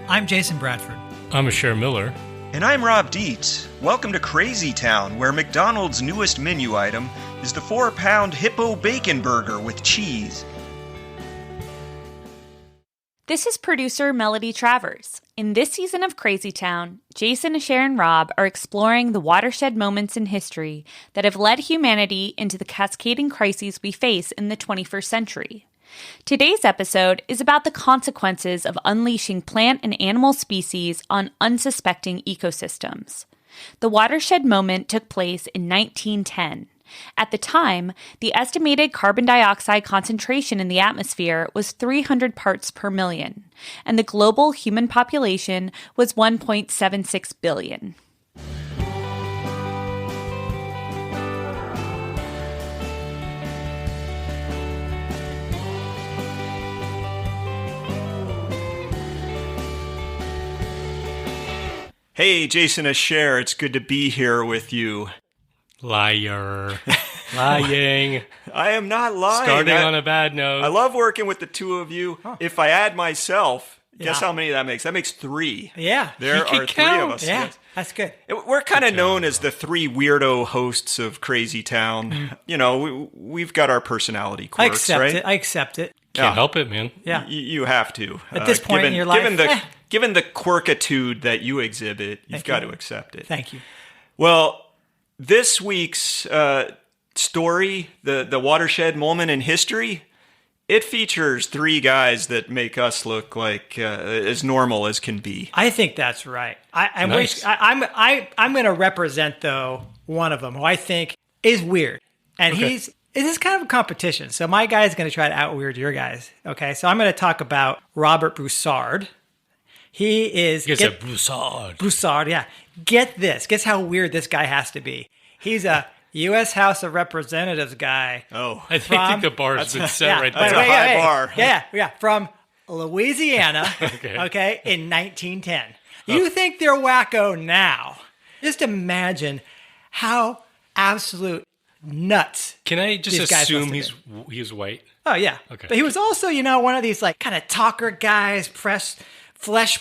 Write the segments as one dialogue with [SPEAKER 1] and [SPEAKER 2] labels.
[SPEAKER 1] I'm Jason Bradford.
[SPEAKER 2] I'm Asher Miller.
[SPEAKER 3] And I'm Rob Dietz. Welcome to Crazy Town, where McDonald's newest menu item is the 4-pound Hippo Bacon Burger with cheese.
[SPEAKER 4] This is producer Melody Travers. In this season of Crazy Town, Jason, Asher, and Rob are exploring the watershed moments in history that have led humanity into the cascading crises we face in the 21st century. Today's episode is about the consequences of unleashing plant and animal species on unsuspecting ecosystems. The watershed moment took place in 1910. At the time, the estimated carbon dioxide concentration in the atmosphere was 300 parts per million, and the global human population was 1.76 billion.
[SPEAKER 3] Hey, Jason Asher, it's good to be here with you.
[SPEAKER 2] Liar. Lying.
[SPEAKER 3] I am not lying.
[SPEAKER 2] Starting on a bad note.
[SPEAKER 3] I love working with the two of you.
[SPEAKER 1] Huh.
[SPEAKER 3] If I add myself, guess
[SPEAKER 1] Yeah.
[SPEAKER 3] how many that makes? That makes 3.
[SPEAKER 1] Yeah.
[SPEAKER 3] There
[SPEAKER 2] can
[SPEAKER 3] are 3
[SPEAKER 2] count.
[SPEAKER 3] of us.
[SPEAKER 1] Yeah,
[SPEAKER 3] Yes.
[SPEAKER 1] that's good.
[SPEAKER 3] We're kind of known as the 3 weirdo hosts of Crazy Town. You know, we've got our personality
[SPEAKER 1] I
[SPEAKER 3] quirks,
[SPEAKER 1] accept
[SPEAKER 3] right?
[SPEAKER 1] it. I accept it.
[SPEAKER 2] Can't help it, man.
[SPEAKER 1] Yeah.
[SPEAKER 3] You have to.
[SPEAKER 1] At this point in your life,
[SPEAKER 3] given the quirkitude that you exhibit, you've got to accept it.
[SPEAKER 1] Thank you.
[SPEAKER 3] Well, this week's story, the watershed moment in history, it features 3 guys that make us look like as normal as can be.
[SPEAKER 1] I think that's right.
[SPEAKER 2] Nice.
[SPEAKER 1] I'm going to represent, though, one of them who I think is weird. And
[SPEAKER 2] Okay.
[SPEAKER 1] this is kind of a competition. So my guy is going to try to out-weird your guys. Okay, so I'm going to talk about Robert Broussard. He is...
[SPEAKER 2] It's a Broussard.
[SPEAKER 1] Broussard, yeah. Get this. Guess how weird this guy has to be. He's a U.S. House of Representatives guy.
[SPEAKER 3] Oh,
[SPEAKER 2] I think the bar's been set right
[SPEAKER 3] that's
[SPEAKER 2] there.
[SPEAKER 3] a high bar.
[SPEAKER 1] Yeah. From Louisiana, okay, in 1910. You think they're wacko now. Just imagine how absolute nuts.
[SPEAKER 2] Can I just
[SPEAKER 1] These guys
[SPEAKER 2] assume
[SPEAKER 1] must
[SPEAKER 2] he's white?
[SPEAKER 1] Oh, yeah.
[SPEAKER 2] Okay.
[SPEAKER 1] But he was also, one of these, kind of talker guys, flesh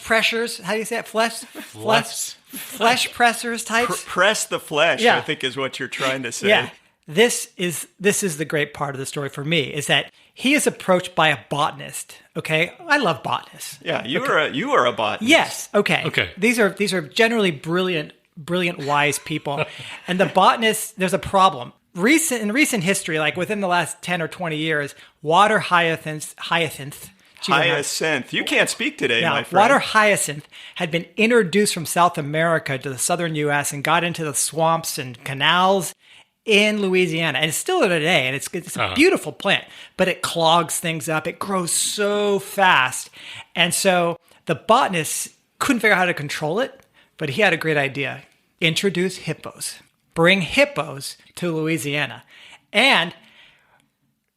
[SPEAKER 1] pressures. How do you say it? Flesh pressers types.
[SPEAKER 3] Press the flesh,
[SPEAKER 1] Yeah.
[SPEAKER 3] I think is what you're trying to say.
[SPEAKER 1] Yeah. This is the great part of the story for me, is that he is approached by a botanist. Okay, I love botanists.
[SPEAKER 3] Yeah, you are a botanist.
[SPEAKER 1] Yes. Okay.
[SPEAKER 2] Okay.
[SPEAKER 1] These are generally brilliant, wise people, and the botanist. There's a problem. In recent history, like within the last 10 or 20 years, water hyacinth.
[SPEAKER 3] Hyacinth. You can't speak today,
[SPEAKER 1] Yeah,
[SPEAKER 3] my friend.
[SPEAKER 1] water hyacinth had been introduced from South America to the southern U.S. and got into the swamps and canals in Louisiana. And it's still there today, and it's a beautiful plant, but it clogs things up. It grows so fast. And so the botanist couldn't figure out how to control it, but he had a great idea. Introduce hippos. Bring hippos to Louisiana. And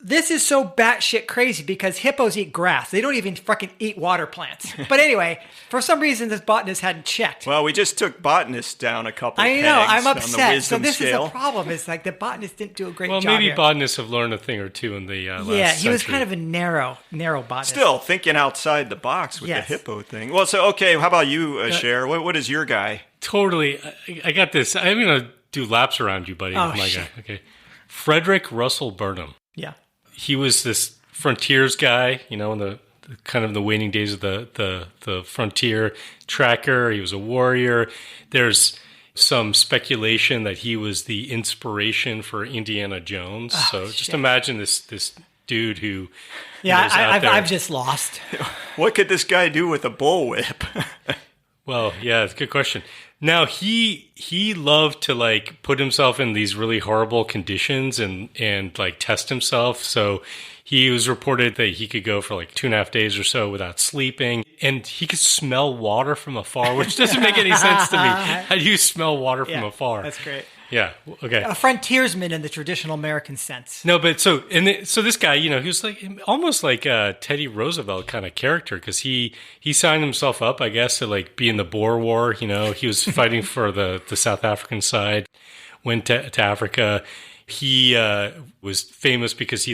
[SPEAKER 1] this is so batshit crazy because hippos eat grass. They don't even fucking eat water plants. But anyway, for some reason, this botanist hadn't checked.
[SPEAKER 3] Well, we just took botanists down a couple
[SPEAKER 1] I
[SPEAKER 3] pegs
[SPEAKER 1] know, I'm
[SPEAKER 3] on the
[SPEAKER 1] upset. So
[SPEAKER 3] wisdom
[SPEAKER 1] this
[SPEAKER 3] scale.
[SPEAKER 1] is the problem. It's like the botanist didn't do a great
[SPEAKER 2] Well,
[SPEAKER 1] job
[SPEAKER 2] maybe
[SPEAKER 1] here.
[SPEAKER 2] botanists have learned a thing or two in the last
[SPEAKER 1] Yeah, he was
[SPEAKER 2] century.
[SPEAKER 1] kind of a narrow botanist.
[SPEAKER 3] Still thinking outside the box with
[SPEAKER 1] Yes.
[SPEAKER 3] the hippo thing. Well, so, okay, how about you, Cher? What is your guy?
[SPEAKER 2] Totally. I got this. I'm going to do laps around you, buddy.
[SPEAKER 1] Oh,
[SPEAKER 2] with my
[SPEAKER 1] shit.
[SPEAKER 2] guy. Okay. Frederick Russell Burnham.
[SPEAKER 1] Yeah.
[SPEAKER 2] He was this frontiers guy, in the kind of the waning days of the frontier tracker. He was a warrior. There's some speculation that he was the inspiration for Indiana Jones. So just imagine this dude who
[SPEAKER 1] Yeah,
[SPEAKER 2] was out there.
[SPEAKER 1] I've just lost.
[SPEAKER 3] What could this guy do with a bullwhip?
[SPEAKER 2] Well, yeah, it's a good question. Now he loved to put himself in these really horrible conditions and test himself. So he was reported that he could go for 2.5 days or so without sleeping, and he could smell water from afar, which doesn't make any sense to me. How do you smell water from afar?
[SPEAKER 1] That's great.
[SPEAKER 2] Yeah. Okay.
[SPEAKER 1] A frontiersman in the traditional American sense.
[SPEAKER 2] No, but so this guy, he was almost like a Teddy Roosevelt kind of character, because he signed himself up, I guess, to be in the Boer War. He was fighting for the South African side. Went to Africa. He was famous because he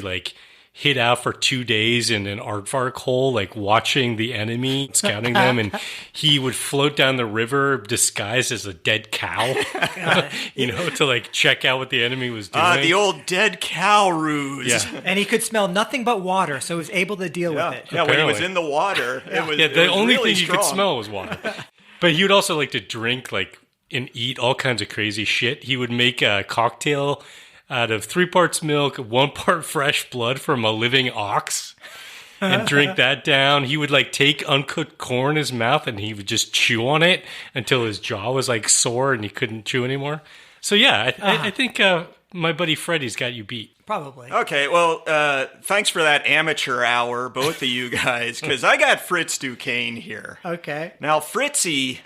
[SPEAKER 2] hid out for 2 days in an aardvark hole, like watching the enemy, scouting them, and he would float down the river disguised as a dead cow, to like check out what the enemy was doing.
[SPEAKER 3] The old dead cow ruse.
[SPEAKER 2] Yeah.
[SPEAKER 1] And he could smell nothing but water, so he was able to deal with it.
[SPEAKER 3] Yeah, when he was in the water, it was
[SPEAKER 2] the only
[SPEAKER 3] really
[SPEAKER 2] thing you could smell was water. But he would also like to drink and eat all kinds of crazy shit. He would make a cocktail out of 3 parts milk, 1 part fresh blood from a living ox, and drink that down. He would like take uncooked corn in his mouth and he would just chew on it until his jaw was like sore and he couldn't chew anymore. So yeah, I think my buddy Freddie's got you beat.
[SPEAKER 1] Probably.
[SPEAKER 3] Okay, well, thanks for that amateur hour, both of you guys, because I got Fritz Duquesne here.
[SPEAKER 1] Okay.
[SPEAKER 3] Now, Fritzy,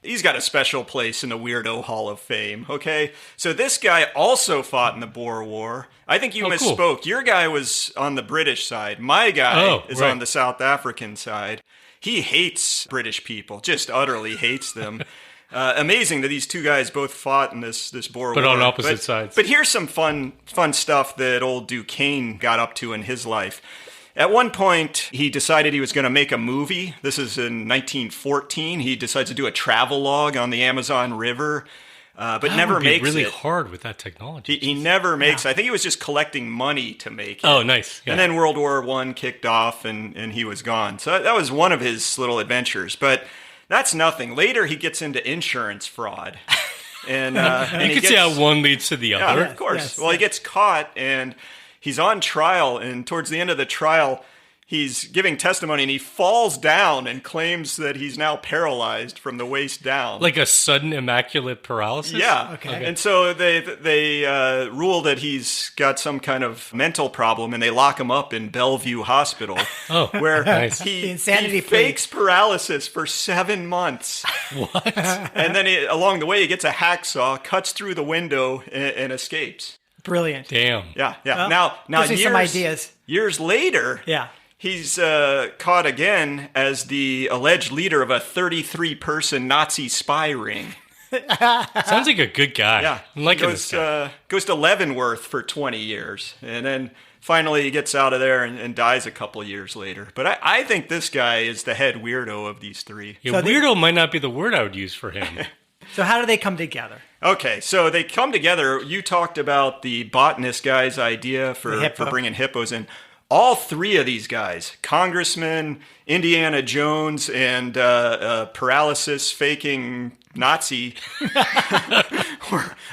[SPEAKER 3] he's got a special place in the Weirdo Hall of Fame, okay? So this guy also fought in the Boer War. I think you misspoke. Cool. Your guy was on the British side. My guy is on the South African side. He hates British people, just utterly hates them. Amazing that these two guys both fought in this Boer War.
[SPEAKER 2] But on opposite sides.
[SPEAKER 3] But here's some fun stuff that old Duquesne got up to in his life. At one point, he decided he was going to make a movie. This is in 1914. He decides to do a travel log on the Amazon River, but
[SPEAKER 2] that
[SPEAKER 3] never
[SPEAKER 2] would be
[SPEAKER 3] makes
[SPEAKER 2] really
[SPEAKER 3] it.
[SPEAKER 2] hard with that technology.
[SPEAKER 3] He never makes it. I think he was just collecting money to make it.
[SPEAKER 2] Oh, nice. Yeah.
[SPEAKER 3] And then World War I kicked off, and he was gone. So that was one of his little adventures. But that's nothing. Later, he gets into insurance fraud. And
[SPEAKER 2] you can see how one leads to the other.
[SPEAKER 3] Yeah, of course. He gets caught, and he's on trial, and towards the end of the trial, he's giving testimony, and he falls down and claims that he's now paralyzed from the waist down.
[SPEAKER 2] Like a sudden immaculate paralysis?
[SPEAKER 3] Yeah.
[SPEAKER 1] Okay.
[SPEAKER 3] And so they rule that he's got some kind of mental problem, and they lock him up in Bellevue Hospital. Where
[SPEAKER 2] nice.
[SPEAKER 3] he fakes paralysis for 7 months.
[SPEAKER 2] What?
[SPEAKER 3] And then along the way, he gets a hacksaw, cuts through the window, and escapes.
[SPEAKER 1] Brilliant.
[SPEAKER 2] Damn.
[SPEAKER 3] Yeah.
[SPEAKER 1] Well,
[SPEAKER 3] now
[SPEAKER 1] gives me some ideas.
[SPEAKER 3] Years later, he's caught again as the alleged leader of a 33-person Nazi spy ring.
[SPEAKER 2] Sounds like a good guy.
[SPEAKER 3] Yeah.
[SPEAKER 2] I'm liking this guy.
[SPEAKER 3] Goes to Leavenworth for 20 years. And then finally he gets out of there and dies a couple of years later. But I think this guy is the head weirdo of these three.
[SPEAKER 2] Yeah, so weirdo might not be the word I would use for him.
[SPEAKER 1] So how do they come together?
[SPEAKER 3] Okay, so they come together. You talked about the botanist guy's idea for bringing hippos in. All three of these guys, Congressman, Indiana Jones, and paralysis-faking Nazi,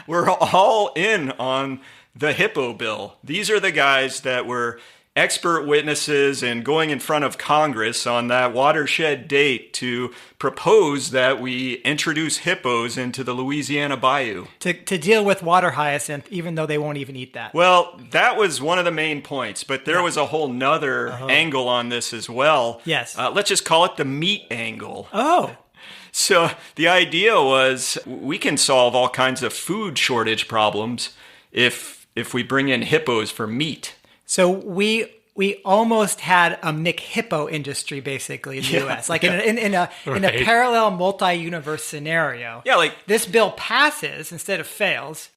[SPEAKER 3] were all in on the Hippo bill. These are the guys that were expert witnesses and going in front of Congress on that watershed date to propose that we introduce hippos into the Louisiana Bayou.
[SPEAKER 1] To deal with water hyacinth, even though they won't even eat that.
[SPEAKER 3] Well, that was one of the main points, but there was a whole nother angle on this as well.
[SPEAKER 1] Yes.
[SPEAKER 3] Let's just call it the meat angle.
[SPEAKER 1] Oh.
[SPEAKER 3] So the idea was we can solve all kinds of food shortage problems if we bring in hippos for meat.
[SPEAKER 1] So we almost had a McHippo industry basically in the U.S. Like in a parallel multi-universe scenario.
[SPEAKER 3] Yeah, like
[SPEAKER 1] this bill passes instead of fails,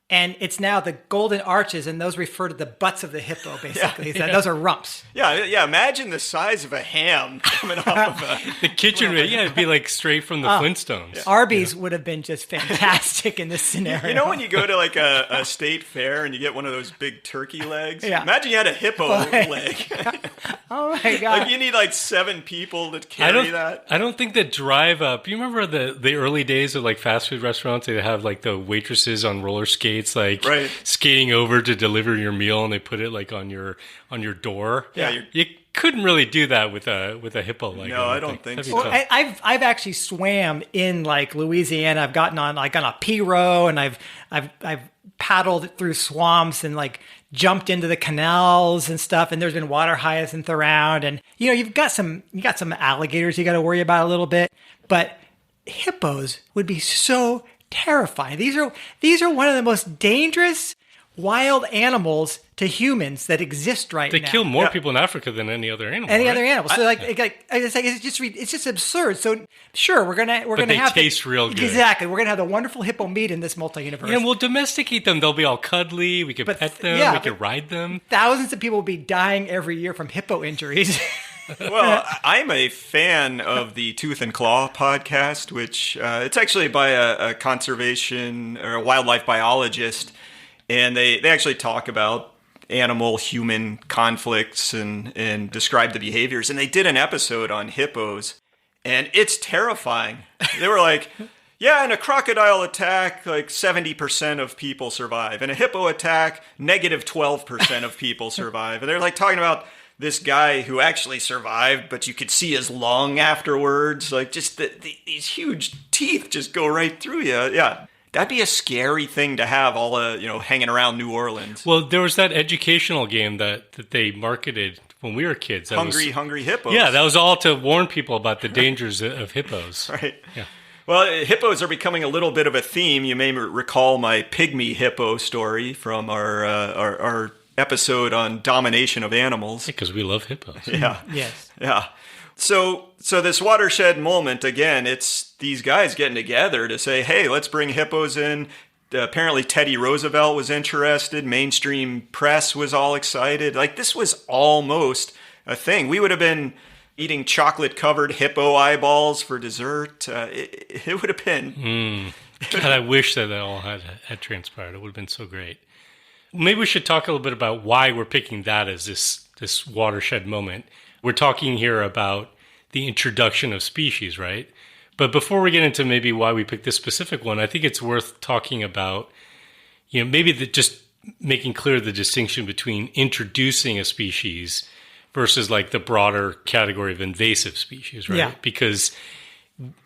[SPEAKER 1] and it's now the golden arches, and those refer to the butts of the hippo basically. Those are rumps.
[SPEAKER 3] Yeah. Imagine the size of a ham coming off of
[SPEAKER 2] the kitchen. It'd be like straight from the Flintstones.
[SPEAKER 1] Arby's would have been just fantastic in this scenario.
[SPEAKER 3] You know when you go to like a state fair and you get one of those big turkey legs?
[SPEAKER 1] Yeah.
[SPEAKER 3] Imagine you had a hippo leg.
[SPEAKER 1] Oh my God.
[SPEAKER 3] Like you need like 7 people to carry that.
[SPEAKER 2] I don't think that drive up. You remember the early days of like fast food restaurants? They have like the waitresses on roller skates, like skating over to deliver your meal, and they put it like on your door.
[SPEAKER 3] Yeah.
[SPEAKER 2] You couldn't really do that with a hippo leg.
[SPEAKER 3] No, I don't think so.
[SPEAKER 1] Well, I've actually swam in like Louisiana. I've gotten on like on a pirogue, and I've paddled through swamps and like jumped into the canals and stuff. And there's been water hyacinth around, and you've got some alligators you got to worry about a little bit, but hippos would be so terrifying. These are one of the most dangerous wild animals to humans that exist right
[SPEAKER 2] They
[SPEAKER 1] now.
[SPEAKER 2] kill more people in Africa than any other animal.
[SPEAKER 1] Any
[SPEAKER 2] right?
[SPEAKER 1] other animal. So it's just absurd. So sure, we're gonna
[SPEAKER 2] they
[SPEAKER 1] have
[SPEAKER 2] taste real good.
[SPEAKER 1] Exactly. We're gonna have the wonderful hippo meat in this multi-universe.
[SPEAKER 2] Yeah, and we'll domesticate them. They'll be all cuddly. We can pet them. We can ride them.
[SPEAKER 1] Thousands of people will be dying every year from hippo injuries.
[SPEAKER 3] Well, I'm a fan of the Tooth and Claw podcast, which it's actually by a conservation or a wildlife biologist, and they actually talk about animal-human conflicts and describe the behaviors. And they did an episode on hippos, and it's terrifying. They were like, yeah, in a crocodile attack, like 70% of people survive. In a hippo attack, negative 12% of people survive. And they're like talking about this guy who actually survived, but you could see his lung afterwards. Like just these huge teeth just go right through you. Yeah. That'd be a scary thing to have all hanging around New Orleans.
[SPEAKER 2] Well, there was that educational game that they marketed when we were kids. That
[SPEAKER 3] Hungry Hippos.
[SPEAKER 2] Yeah, that was all to warn people about the dangers of hippos.
[SPEAKER 3] Right.
[SPEAKER 2] Yeah.
[SPEAKER 3] Well, hippos are becoming a little bit of a theme. You may recall my pygmy hippo story from our episode on domination of animals.
[SPEAKER 2] Because we love hippos.
[SPEAKER 3] Yeah.
[SPEAKER 1] Yes.
[SPEAKER 3] Yeah. So this watershed moment, again, it's these guys getting together to say, hey, let's bring hippos in. Apparently Teddy Roosevelt was interested. Mainstream press was all excited. Like, this was almost a thing. We would have been eating chocolate-covered hippo eyeballs for dessert. It would have been...
[SPEAKER 2] God, I wish that all had transpired. It would have been so great. Maybe we should talk a little bit about why we're picking that as this watershed moment. We're talking here about the introduction of species, right? But before we get into maybe why we picked this specific one, I think it's worth talking about, maybe just making clear the distinction between introducing a species versus like the broader category of invasive species, right?
[SPEAKER 1] Yeah.
[SPEAKER 2] Because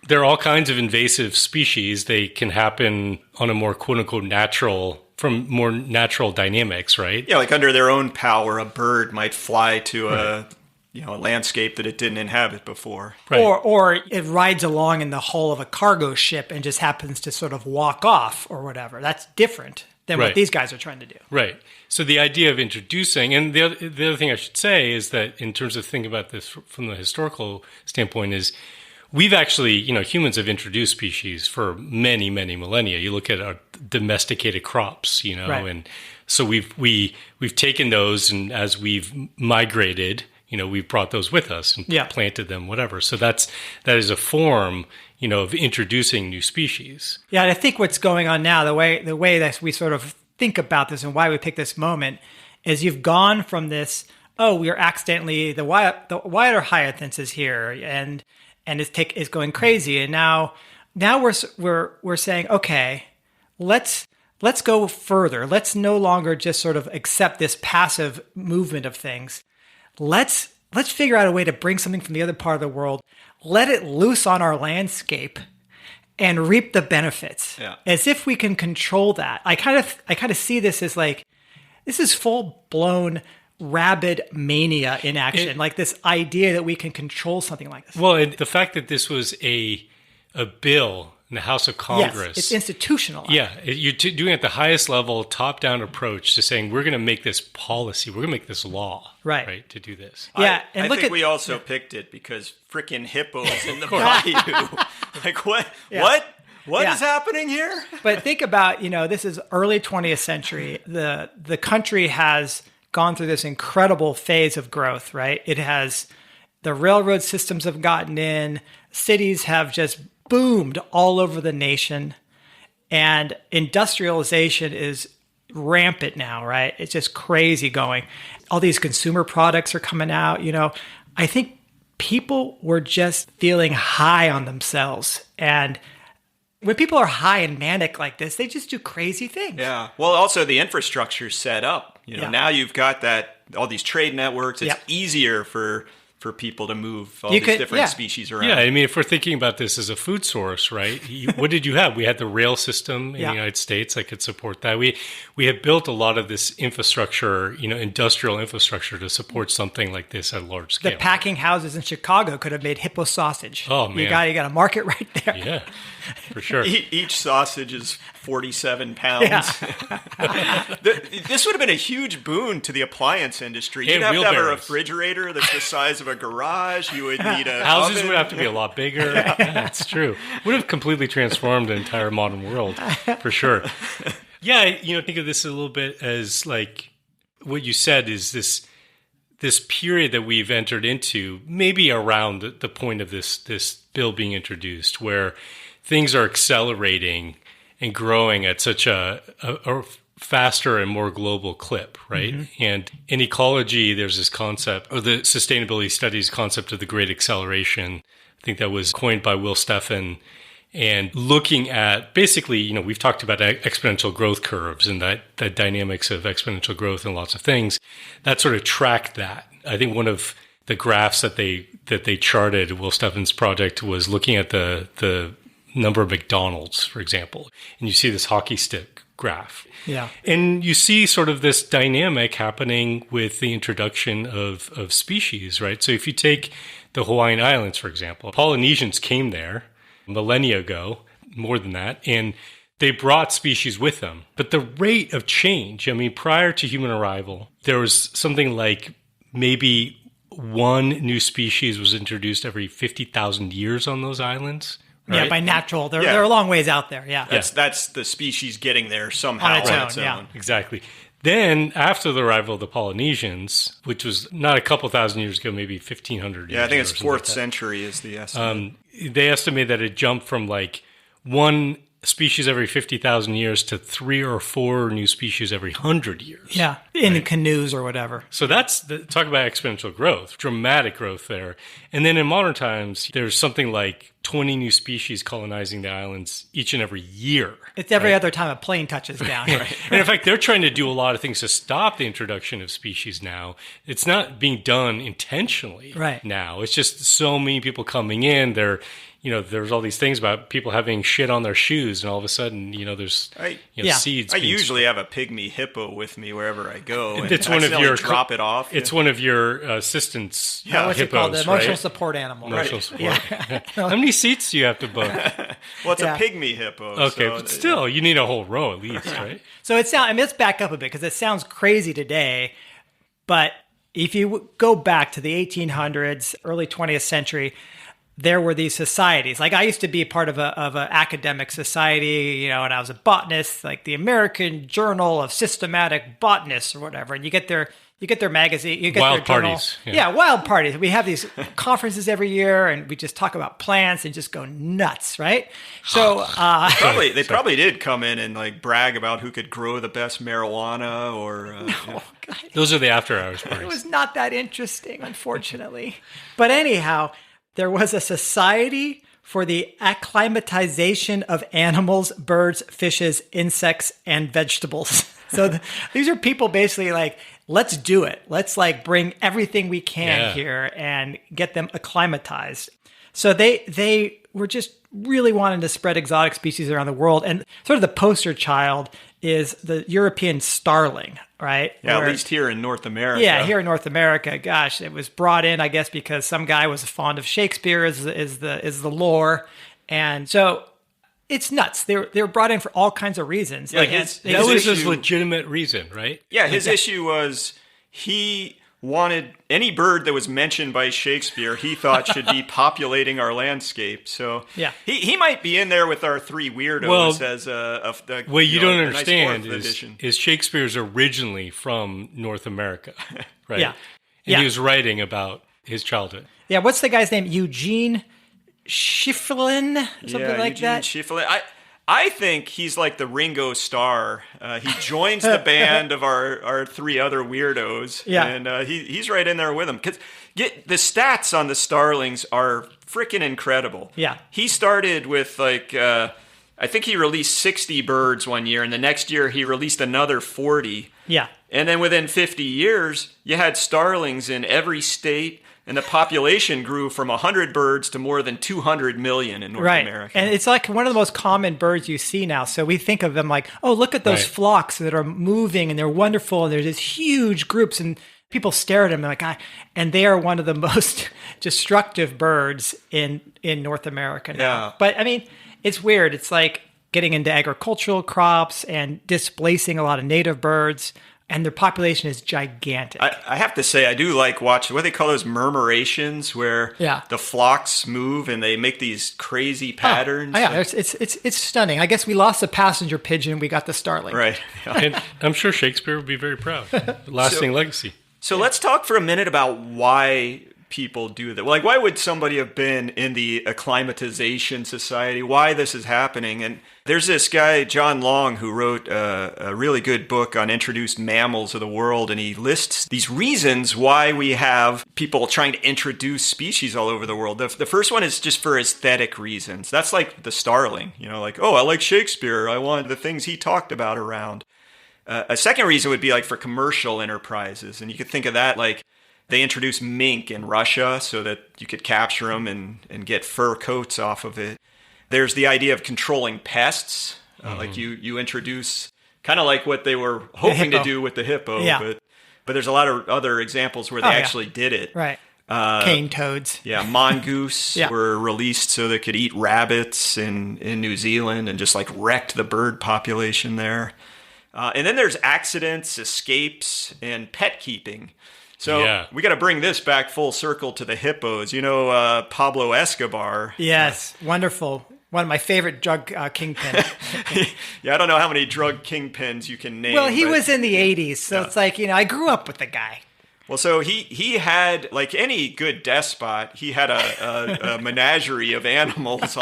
[SPEAKER 2] there are all kinds of invasive species. They can happen on a more quote-unquote from more natural dynamics, right?
[SPEAKER 3] Yeah, like under their own power, a bird might fly to a landscape that it didn't inhabit before.
[SPEAKER 2] Right.
[SPEAKER 1] Or it rides along in the hull of a cargo ship and just happens to sort of walk off or whatever. That's different than what these guys are trying to do.
[SPEAKER 2] Right. So the idea of introducing, and the other thing I should say is that in terms of thinking about this from the historical standpoint is we've actually, humans have introduced species for many, many millennia. You look at our domesticated crops, and so we've taken those, and as we've migrated, we've brought those with us and planted them, whatever. So that is a form, of introducing new species.
[SPEAKER 1] Yeah, and I think what's going on now, the way that we sort of think about this and why we pick this moment, is you've gone from this, we are accidentally the wider hyacinth is here and is going crazy, and now we're saying, okay, let's go further. Let's no longer just sort of accept this passive movement of things. Let's figure out a way to bring something from the other part of the world, let it loose on our landscape, and reap the benefits.
[SPEAKER 3] Yeah.
[SPEAKER 1] As if we can control that. I kind of see this as like, this is full blown rabid mania in action, like this idea that we can control something like this.
[SPEAKER 2] Well, and the fact that this was a bill in the House of Congress.
[SPEAKER 1] Yes, it's institutional.
[SPEAKER 2] Yeah, you're doing it at the highest level, top-down approach to saying, we're going to make this policy, we're going to make this law, right, to do this.
[SPEAKER 1] Yeah,
[SPEAKER 3] and I think we also picked it because frickin' hippos in the bayou. Like, what?
[SPEAKER 1] Yeah.
[SPEAKER 3] What is happening here?
[SPEAKER 1] But think about, this is early 20th century. The country has gone through this incredible phase of growth, right? It has, the railroad systems have gotten in, cities have just boomed all over the nation, and industrialization is rampant now, right? It's just crazy going. All these consumer products are coming out, I think people were just feeling high on themselves, and when people are high and manic like this, they just do crazy things.
[SPEAKER 3] Yeah. Well, also the infrastructure's set up. Now you've got all these trade networks. It's easier for for people to move all these different species around.
[SPEAKER 2] Yeah, I mean, if we're thinking about this as a food source, right? What did you have? We had the rail system in the United States that could support that. We have built a lot of this infrastructure, industrial infrastructure to support something like this at large scale.
[SPEAKER 1] The packing houses in Chicago could have made Hippos sausage.
[SPEAKER 2] Oh, man.
[SPEAKER 1] You got a market right there.
[SPEAKER 2] Yeah, for sure.
[SPEAKER 3] Each sausage is 47 pounds.
[SPEAKER 1] Yeah.
[SPEAKER 3] This would have been a huge boon to the appliance industry. You'd have to have a refrigerator that's the size of a garage. You would need a
[SPEAKER 2] houses
[SPEAKER 3] oven.
[SPEAKER 2] would have to be a lot bigger. Yeah, it's true. Would have completely transformed the entire modern world, for sure. Yeah, think of this a little bit as like what you said is this period that we've entered into, maybe around the point of this bill being introduced, where things are accelerating and growing at such a faster and more global clip, right? Mm-hmm. And in ecology, there's this concept, or the sustainability studies concept of the great acceleration. I think that was coined by Will Steffen. And looking at basically, we've talked about exponential growth curves and that dynamics of exponential growth and lots of things that sort of track that. I think one of the graphs that they charted, Will Steffen's project, was looking at the number of McDonald's, for example, and you see this hockey stick graph.
[SPEAKER 1] Yeah.
[SPEAKER 2] And you see sort of this dynamic happening with the introduction of species, right? So if you take the Hawaiian Islands, for example, Polynesians came there millennia ago, more than that, and they brought species with them. But the rate of change, prior to human arrival, there was something like maybe one new species was introduced every 50,000 years on those islands. Right?
[SPEAKER 1] Yeah, by natural. They're a long ways out there, yeah.
[SPEAKER 3] That's the species getting there somehow on its own.
[SPEAKER 1] Yeah.
[SPEAKER 2] Exactly. Then, after the arrival of the Polynesians, which was not a couple thousand years ago, maybe 1,500 years ago.
[SPEAKER 3] Yeah, I think it's 4th century is the estimate.
[SPEAKER 2] They estimate that it jumped from like one species every 50,000 years to 3 or 4 new species every 100 years.
[SPEAKER 1] Yeah, in canoes or whatever.
[SPEAKER 2] So talk about exponential growth, dramatic growth there. And then in modern times, there's something like 20 new species colonizing the islands each and every year.
[SPEAKER 1] It's every other time a plane touches down.
[SPEAKER 2] Right. And in fact, they're trying to do a lot of things to stop the introduction of species now. It's not being done intentionally now. It's just so many people coming in. There's all these things about people having shit on their shoes, and all of a sudden, there's seeds.
[SPEAKER 3] I usually have a pygmy hippo with me wherever I go. And
[SPEAKER 2] it's one of your
[SPEAKER 3] drop it off.
[SPEAKER 2] It's one of your assistants.
[SPEAKER 1] Yeah, what's
[SPEAKER 2] hippos,
[SPEAKER 1] it called? The emotional
[SPEAKER 2] right?
[SPEAKER 1] support animal.
[SPEAKER 2] Emotional support. Yeah. How many seats do you have to book?
[SPEAKER 3] Well, it's a pygmy hippo.
[SPEAKER 2] Okay, but still, you need a whole row at least, right?
[SPEAKER 1] So let's back up a bit because it sounds crazy today, but if you go back to the 1800s, early 20th century, there were these societies. Like I used to be part of an academic society, and I was a botanist, like the American Journal of Systematic Botanists or whatever. And you get their magazine, you get
[SPEAKER 2] wild
[SPEAKER 1] their journal.
[SPEAKER 2] Parties.
[SPEAKER 1] Yeah, wild parties. We have these conferences every year, and we just talk about plants and just go nuts, right? So
[SPEAKER 3] they probably did come in and like brag about who could grow the best marijuana or.
[SPEAKER 1] God.
[SPEAKER 2] Those are the after hours parties.
[SPEAKER 1] It was not that interesting, unfortunately. But anyhow. There was a society for the acclimatization of animals, birds, fishes, insects, and vegetables. So these are people basically like, let's do it. Let's like bring everything we can here and get them acclimatized. So they were just really wanting to spread exotic species around the world. And sort of the poster child is the European starling, right?
[SPEAKER 3] Yeah, at least here in North America.
[SPEAKER 1] Yeah, here in North America. Gosh, it was brought in, I guess, because some guy was fond of Shakespeare is the lore. And so it's nuts. They were brought in for all kinds of reasons.
[SPEAKER 3] Yeah,
[SPEAKER 2] that was his legitimate reason, right?
[SPEAKER 3] Yeah, his issue was he wanted any bird that was mentioned by Shakespeare he thought should be populating our landscape. So he might be in there with our 3 weirdos as
[SPEAKER 2] what you don't understand
[SPEAKER 3] nice
[SPEAKER 2] is Shakespeare's originally from North America, right?
[SPEAKER 1] Yeah.
[SPEAKER 2] And he was writing about his childhood.
[SPEAKER 1] Yeah, what's the guy's name? Eugene Schieffelin? Something like
[SPEAKER 3] Eugene
[SPEAKER 1] that?
[SPEAKER 3] Schieffelin. I think he's like the Ringo Starr. He joins the band of our 3 other weirdos, and he's right in there with them. Because the stats on the starlings are freaking incredible.
[SPEAKER 1] Yeah,
[SPEAKER 3] he started with like I think he released 60 birds one year, and the next year he released another 40.
[SPEAKER 1] Yeah,
[SPEAKER 3] and then within 50 years, you had starlings in every state And the population grew from 100 birds to more than 200 million in North America.
[SPEAKER 1] And it's like one of the most common birds you see now. So we think of them like, oh, look at those flocks that are moving and they're wonderful. And there's these huge groups and people stare at them like, and they are one of the most destructive birds in North America now.
[SPEAKER 3] Yeah.
[SPEAKER 1] But I mean, it's weird. It's like getting into agricultural crops and displacing a lot of native birds. And their population is gigantic.
[SPEAKER 3] I have to say, I do like watching what they call those murmurations, where the flocks move and they make these crazy patterns.
[SPEAKER 1] Oh, yeah, it's stunning. I guess we lost the passenger pigeon, we got the starling.
[SPEAKER 3] Right. Yeah.
[SPEAKER 2] And I'm sure Shakespeare would be very proud. Lasting legacy.
[SPEAKER 3] So let's talk for a minute about why people do that. Like, why would somebody have been in the acclimatization society? Why this is happening? And there's this guy, John Long, who wrote a really good book on introduced mammals of the world, and he lists these reasons why we have people trying to introduce species all over the world. The first one is just for aesthetic reasons. That's like the starling, like, oh, I like Shakespeare. I want the things he talked about around. A second reason would be like for commercial enterprises. And you could think of that like, they introduced mink in Russia so that you could capture them and get fur coats off of it. There's the idea of controlling pests. Like you introduce kind of like what they were hoping to do with the hippo.
[SPEAKER 1] Yeah.
[SPEAKER 3] But there's a lot of other examples where they actually did it.
[SPEAKER 1] Right. Cane toads.
[SPEAKER 3] Yeah, mongoose were released so they could eat rabbits in New Zealand and just like wrecked the bird population there. And then there's accidents, escapes, and pet keeping. So we got to bring this back full circle to the hippos. Pablo Escobar.
[SPEAKER 1] Yes, wonderful. One of my favorite drug kingpins.
[SPEAKER 3] Yeah, I don't know how many drug kingpins you can name.
[SPEAKER 1] Well, he was in the 80s, so it's like, I grew up with the guy.
[SPEAKER 3] Well, so he had, like any good despot, he had a menagerie of animals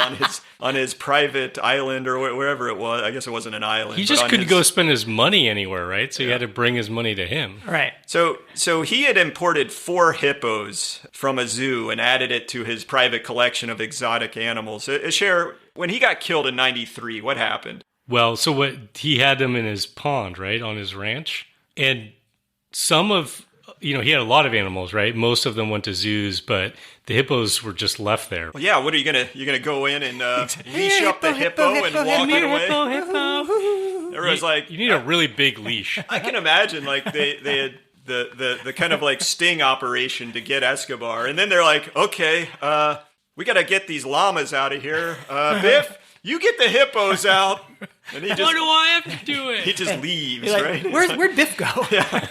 [SPEAKER 3] on his private island or wherever it was. I guess it wasn't an island.
[SPEAKER 2] He just couldn't go spend his money anywhere, right? So he had to bring his money to him.
[SPEAKER 1] Right.
[SPEAKER 3] So he had imported 4 hippos from a zoo and added it to his private collection of exotic animals. Cher, when he got killed in 93, what happened?
[SPEAKER 2] Well, so he had them in his pond, right, on his ranch. And some of... he had a lot of animals, right? Most of them went to zoos, but the hippos were just left there.
[SPEAKER 3] Well, yeah. What are you gonna go in and leash up the hippo and walk it away?
[SPEAKER 2] Hippo.
[SPEAKER 3] Everyone's like,
[SPEAKER 2] you need a really big leash.
[SPEAKER 3] I can imagine like they had the kind of like sting operation to get Escobar, and then they're like, okay, we got to get these llamas out of here. Biff, you get the hippos out. And he just,
[SPEAKER 2] why do I have to do it?
[SPEAKER 3] He just leaves,
[SPEAKER 1] like,
[SPEAKER 3] right?
[SPEAKER 1] Where'd Biff go?
[SPEAKER 3] Yeah.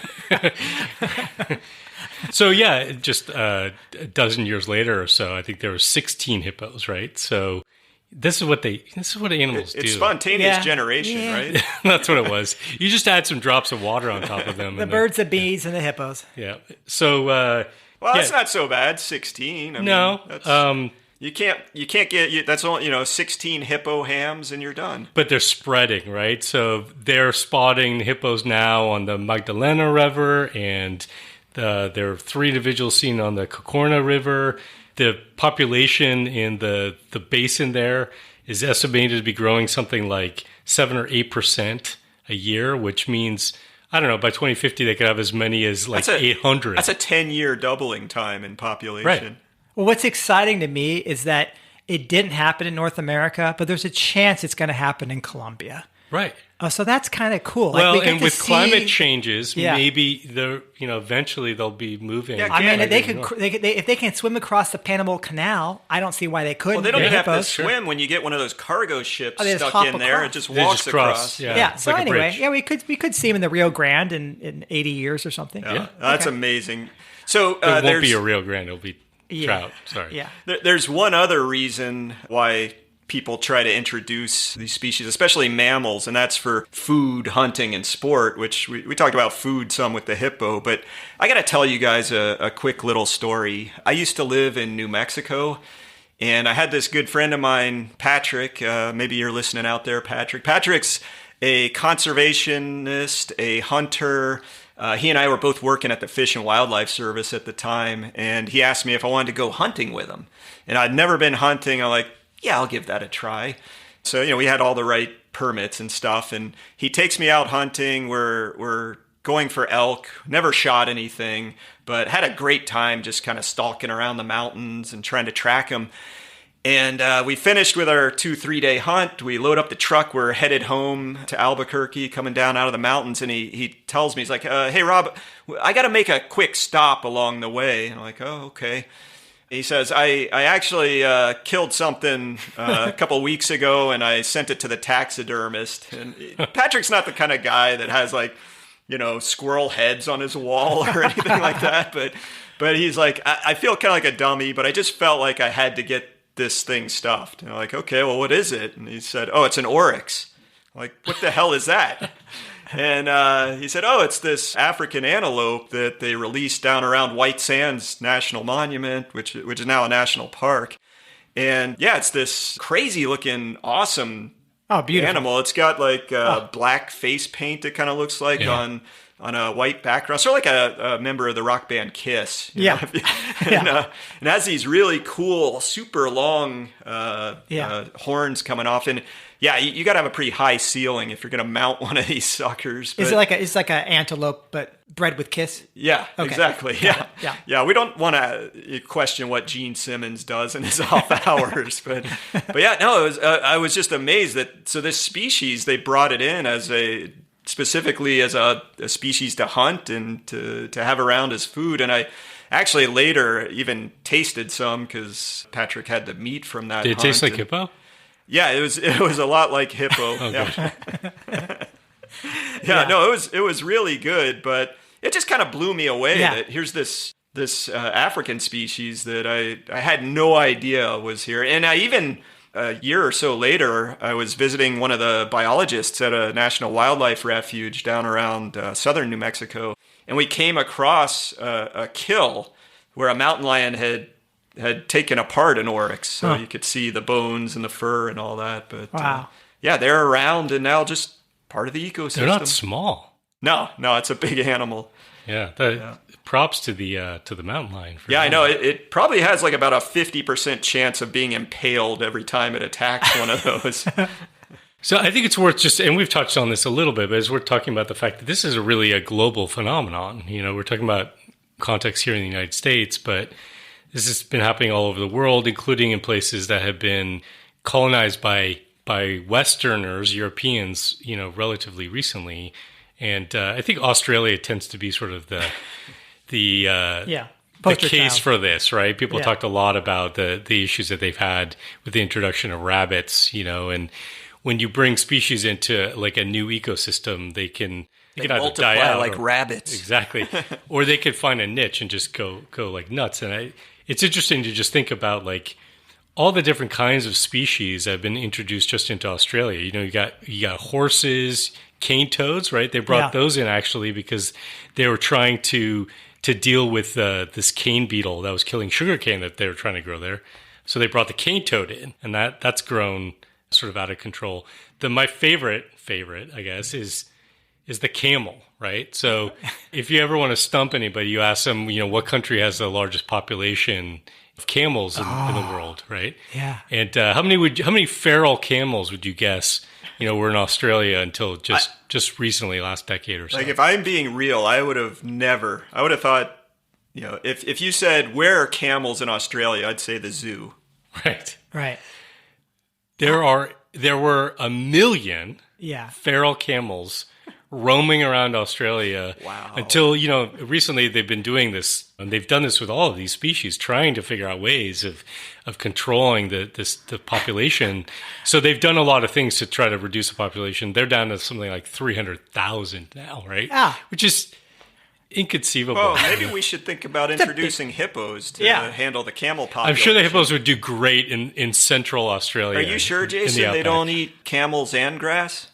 [SPEAKER 2] So just a dozen years later or so, I think there were 16 hippos, right? So this is what animals do.
[SPEAKER 3] It's spontaneous generation, right?
[SPEAKER 2] That's what it was. You just add some drops of water on top of them.
[SPEAKER 1] The birds, the bees, and the hippos.
[SPEAKER 2] Yeah. So
[SPEAKER 3] well, that's not so bad. 16. I mean, that's, you can't get that's only 16 hippo hams and you're done.
[SPEAKER 2] But they're spreading, right? So they're spotting hippos now on the Magdalena River, and there are 3 individuals seen on the Cocorna River. The population in the basin there is estimated to be growing something like 7 or 8% a year, which means, I don't know, by 2050 they could have as many as like 800.
[SPEAKER 3] That's a 10-year doubling time in population.
[SPEAKER 2] Right.
[SPEAKER 1] Well, what's exciting to me is that it didn't happen in North America, but there's a chance it's going to happen in Colombia.
[SPEAKER 2] Right.
[SPEAKER 1] So that's kind of cool.
[SPEAKER 2] Well, and with climate changes, maybe eventually they'll be moving.
[SPEAKER 3] Yeah,
[SPEAKER 1] I mean, if they can swim across the Panama Canal, I don't see why they couldn't.
[SPEAKER 3] Well, they don't even have to swim when you get one of those cargo ships stuck in there. It just
[SPEAKER 2] they
[SPEAKER 3] walks across.
[SPEAKER 1] Yeah. So
[SPEAKER 2] like
[SPEAKER 1] anyway, we could see them in the Rio Grande in 80 years or something.
[SPEAKER 3] Yeah. That's amazing. So
[SPEAKER 2] it won't be a Rio Grande. It'll be trout. Sorry.
[SPEAKER 1] Yeah.
[SPEAKER 3] There's one other reason why people try to introduce these species, especially mammals, and that's for food, hunting, and sport, which we talked about food some with the hippo, but I got to tell you guys a quick little story. I used to live in New Mexico, and I had this good friend of mine, Patrick. Maybe you're listening out there, Patrick. Patrick's a conservationist, a hunter. He and I were both working at the Fish and Wildlife Service at the time, and he asked me if I wanted to go hunting with him. And I'd never been hunting. I'm like, yeah, I'll give that a try. So, we had all the right permits and stuff, and he takes me out hunting. We're going for elk, never shot anything, but had a great time just kind of stalking around the mountains and trying to track them. And we finished with our 2-3 day hunt. We load up the truck. We're headed home to Albuquerque, coming down out of the mountains. And he tells me, he's like, hey, Rob, I got to make a quick stop along the way. And I'm like, oh, okay. He says, I actually killed something a couple weeks ago, and I sent it to the taxidermist. And Patrick's not the kind of guy that has, like, squirrel heads on his wall or anything like that. But he's like, I feel kind of like a dummy, but I just felt like I had to get this thing stuffed. And I'm like, okay, well, what is it? And he said, oh, it's an oryx. I'm like, what the hell is that? And he said, oh, it's this African antelope that they released down around White Sands National Monument, which is now a national park. And yeah, it's this crazy looking, awesome animal. It's got like black face paint, it kind of looks like, on a white background. Sort of like a member of the rock band Kiss. And has these really cool, super long horns coming off. And yeah, you got to have a pretty high ceiling if you're going to mount one of these suckers. But,
[SPEAKER 1] it's like an antelope, but bred with Kiss?
[SPEAKER 3] Yeah, okay. Exactly. Yeah. We don't want to question what Gene Simmons does in his off hours, but yeah, no, it was. I was just amazed that this species, they brought it in specifically as a species to hunt and to have around as food. And I actually later even tasted some because Patrick had the meat from that.
[SPEAKER 2] Did it taste like hippo?
[SPEAKER 3] Yeah, it was a lot like hippo. No, it was really good, but it just kind of blew me away that here's this African species that I had no idea was here. And I even a year or so later, I was visiting one of the biologists at a national wildlife refuge down around southern New Mexico, and we came across a kill where a mountain lion had taken apart an oryx, so you could see the bones and the fur and all that. But they're around and now just part of the ecosystem.
[SPEAKER 2] They're not small.
[SPEAKER 3] No, it's a big animal.
[SPEAKER 2] Yeah, props to the mountain lion.
[SPEAKER 3] I know. It probably has like about a 50% chance of being impaled every time it attacks one of those.
[SPEAKER 2] So I think it's worth and we've touched on this a little bit, but it's worth talking about the fact that this is really a global phenomenon. We're talking about context here in the United States, but this has been happening all over the world, including in places that have been colonized by Westerners, Europeans, relatively recently. And I think Australia tends to be sort of the case for this, right? People talked a lot about the issues that they've had with the introduction of rabbits, and when you bring species into like a new ecosystem, they can either die out
[SPEAKER 3] like rabbits.
[SPEAKER 2] Exactly. Or they could find a niche and just go like nuts. And it's interesting to just think about like all the different kinds of species that have been introduced just into Australia. You got horses, cane toads, right? They brought those in actually because they were trying to deal with this cane beetle that was killing sugarcane that they were trying to grow there. So they brought the cane toad in, and that's grown sort of out of control. My favorite, I guess, is the camel, right? So if you ever want to stump anybody, you ask them, what country has the largest population of camels in the world, right?
[SPEAKER 1] Yeah.
[SPEAKER 2] And how many feral camels would you guess were in Australia until just recently, last decade or so?
[SPEAKER 3] Like, if I'm being real, I would have thought, if you said, where are camels in Australia, I'd say the zoo.
[SPEAKER 1] Right.
[SPEAKER 2] There were 1 million feral camels roaming around Australia.
[SPEAKER 3] Wow.
[SPEAKER 2] Until, recently they've been doing this, and they've done this with all of these species, trying to figure out ways of controlling the population. So they've done a lot of things to try to reduce the population. They're down to something like 300,000 now, right? Which is inconceivable.
[SPEAKER 3] Well, maybe we should think about introducing hippos to handle the camel population.
[SPEAKER 2] I'm sure the hippos would do great in central Australia.
[SPEAKER 3] Are you sure, Jason, they don't eat camels and grass?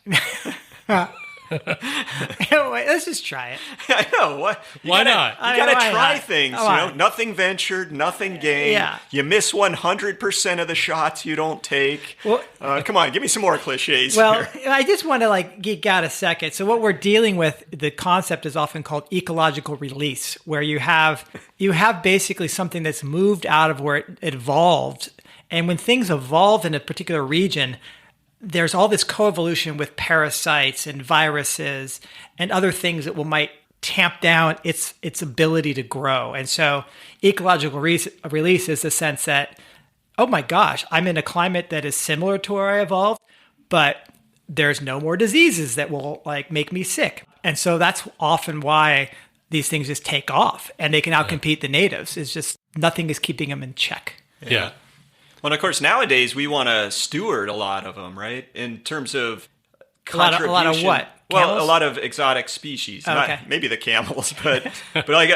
[SPEAKER 1] Wait, let's just try it.
[SPEAKER 3] I know.
[SPEAKER 2] Why not?
[SPEAKER 3] You got to try things. Nothing ventured, nothing gained.
[SPEAKER 1] Yeah.
[SPEAKER 3] You miss 100% of the shots you don't take.
[SPEAKER 1] Well,
[SPEAKER 3] come on, give me some more cliches.
[SPEAKER 1] Well,
[SPEAKER 3] here.
[SPEAKER 1] I just want to geek out a second. So what we're dealing with, the concept is often called ecological release, where you have basically something that's moved out of where it evolved, and when things evolve in a particular region, there's all this coevolution with parasites and viruses and other things that might tamp down its ability to grow. And so ecological release is the sense that, oh my gosh, I'm in a climate that is similar to where I evolved, but there's no more diseases that will like make me sick. And so that's often why these things just take off and they can outcompete the natives. It's just nothing is keeping them in check.
[SPEAKER 2] Yeah.
[SPEAKER 3] Well, of course, nowadays we want to steward a lot of them, right? In terms of
[SPEAKER 1] A lot of what?
[SPEAKER 3] Well,
[SPEAKER 1] Camels?
[SPEAKER 3] a lot of exotic species.
[SPEAKER 1] Oh,
[SPEAKER 3] Not,
[SPEAKER 1] okay.
[SPEAKER 3] maybe the camels, but like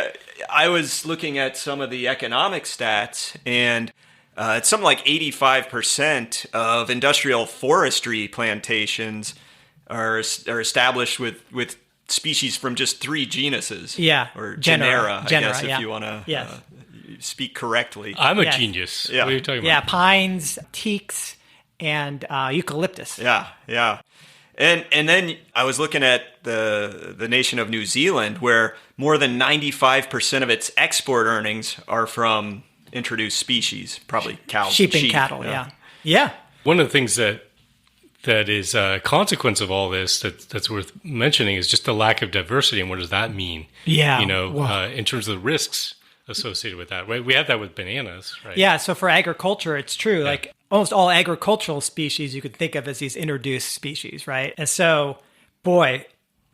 [SPEAKER 3] I was looking at some of the economic stats, and it's something like 85% of industrial forestry plantations are established with species from just 3 genuses.
[SPEAKER 1] Yeah.
[SPEAKER 3] Or genera, I guess, if
[SPEAKER 1] yeah.
[SPEAKER 3] you want to
[SPEAKER 1] Yes.
[SPEAKER 3] speak correctly.
[SPEAKER 2] I'm a
[SPEAKER 1] Yes.
[SPEAKER 2] genius.
[SPEAKER 3] Yeah.
[SPEAKER 2] What are you talking
[SPEAKER 1] Yeah,
[SPEAKER 2] about?
[SPEAKER 1] pines, teaks, and eucalyptus.
[SPEAKER 3] Yeah. And then I was looking at the nation of New Zealand, where more than 95% of its export earnings are from introduced species, probably cows,
[SPEAKER 1] Sheep and cattle, yeah.
[SPEAKER 2] One of the things that is a consequence of all this that's worth mentioning is just the lack of diversity. And what does that mean?
[SPEAKER 1] Yeah.
[SPEAKER 2] In terms of the risks associated with that, right? We have that with bananas, right?
[SPEAKER 1] Yeah, so for agriculture, it's true. Like almost all agricultural species you could think of as these introduced species, right? And so, boy,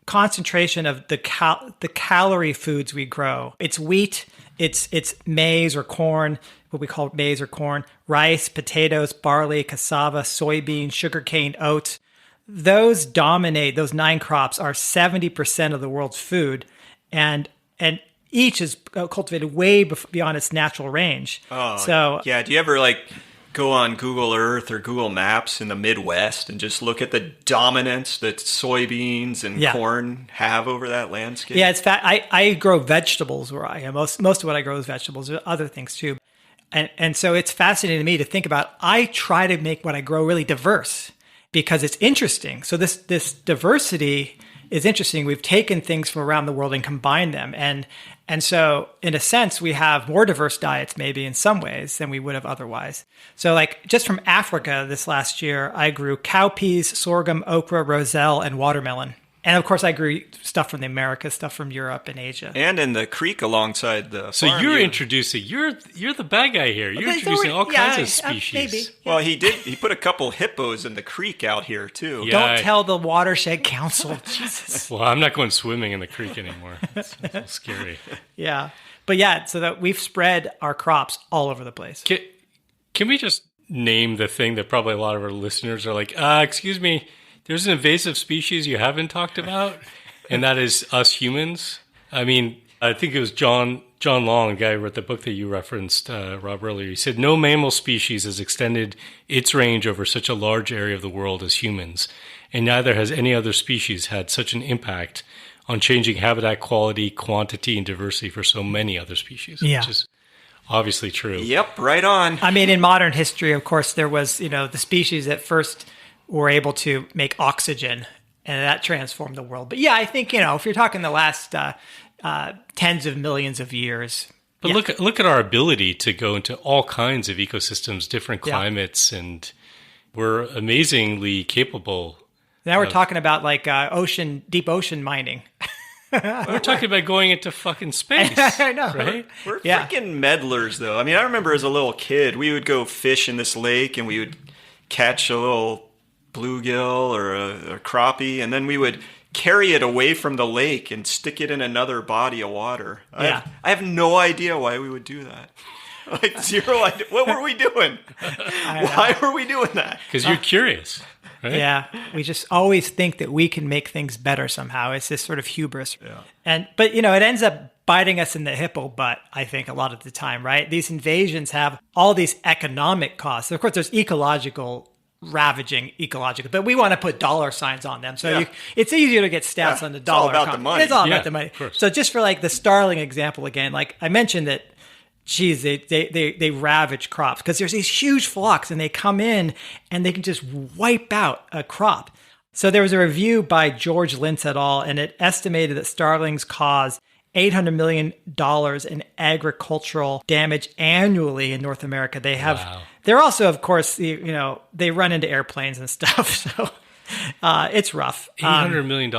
[SPEAKER 1] concentration of the calorie foods we grow. It's wheat, it's maize or corn, what we call maize or corn, rice, potatoes, barley, cassava, soybean, sugarcane, oats. Those dominate, those 9 crops are 70% of the world's food. And each is cultivated way beyond its natural range.
[SPEAKER 3] Oh,
[SPEAKER 1] so
[SPEAKER 3] yeah. Do you ever go on Google Earth or Google Maps in the Midwest and just look at the dominance that soybeans and corn have over that landscape?
[SPEAKER 1] Yeah, it's I grow vegetables where I am. Most of what I grow is vegetables. There are other things too. And so it's fascinating to me to think about. I try to make what I grow really diverse because it's interesting. So this diversity is interesting. We've taken things from around the world and combined them. And so in a sense, we have more diverse diets maybe in some ways than we would have otherwise. So like just from Africa this last year, I grew cowpeas, sorghum, okra, roselle, and watermelon. And of course, I grew stuff from the Americas, stuff from Europe and Asia.
[SPEAKER 3] And in the creek alongside the
[SPEAKER 2] So
[SPEAKER 3] farm,
[SPEAKER 2] you're the bad guy here. You're introducing all kinds of species.
[SPEAKER 1] Maybe.
[SPEAKER 3] Well, he put a couple hippos in the creek out here too.
[SPEAKER 2] Yeah.
[SPEAKER 1] Don't tell the Watershed Council. Jesus.
[SPEAKER 2] Well, I'm not going swimming in the creek anymore. It's scary.
[SPEAKER 1] Yeah. But yeah, so that we've spread our crops all over the place.
[SPEAKER 2] Can we just name the thing that probably a lot of our listeners are like, excuse me, there's an invasive species you haven't talked about, and that is us humans. I mean, I think it was John Long, the guy who wrote the book that you referenced, Rob, earlier. He said, no mammal species has extended its range over such a large area of the world as humans, and neither has any other species had such an impact on changing habitat quality, quantity, and diversity for so many other species, which is obviously true.
[SPEAKER 3] Yep, right on.
[SPEAKER 1] I mean, in modern history, of course, there was, the species that first were able to make oxygen, and that transformed the world. But yeah, I think, if you're talking the last tens of millions of years.
[SPEAKER 2] But look at our ability to go into all kinds of ecosystems, different climates, and we're amazingly capable.
[SPEAKER 1] Now we're talking about like deep ocean mining.
[SPEAKER 2] We're talking about going into fucking space.
[SPEAKER 1] I know,
[SPEAKER 2] right?
[SPEAKER 3] We're freaking meddlers, though. I mean, I remember as a little kid, we would go fish in this lake, and we would catch a little bluegill or a crappie, and then we would carry it away from the lake and stick it in another body of water. I have no idea why we would do that. Like zero idea. What were we doing? Why were we doing that?
[SPEAKER 2] Because you're curious. Right?
[SPEAKER 1] Yeah, we just always think that we can make things better somehow. It's this sort of hubris. Yeah. But it ends up biting us in the hippo butt, I think, a lot of the time, right? These invasions have all these economic costs. Of course, there's ecological but we want to put dollar signs on them. So it's easier to get stats on the dollar.
[SPEAKER 3] It's all about the money.
[SPEAKER 1] It's all about the money. So just for like the starling example again, like I mentioned that, geez, they ravage crops because there's these huge flocks and they come in and they can just wipe out a crop. So there was a review by George Lintz et al. And it estimated that starlings cause $800 million in agricultural damage annually in North America. They're also, of course, they run into airplanes and stuff. So it's rough.
[SPEAKER 2] $800 million.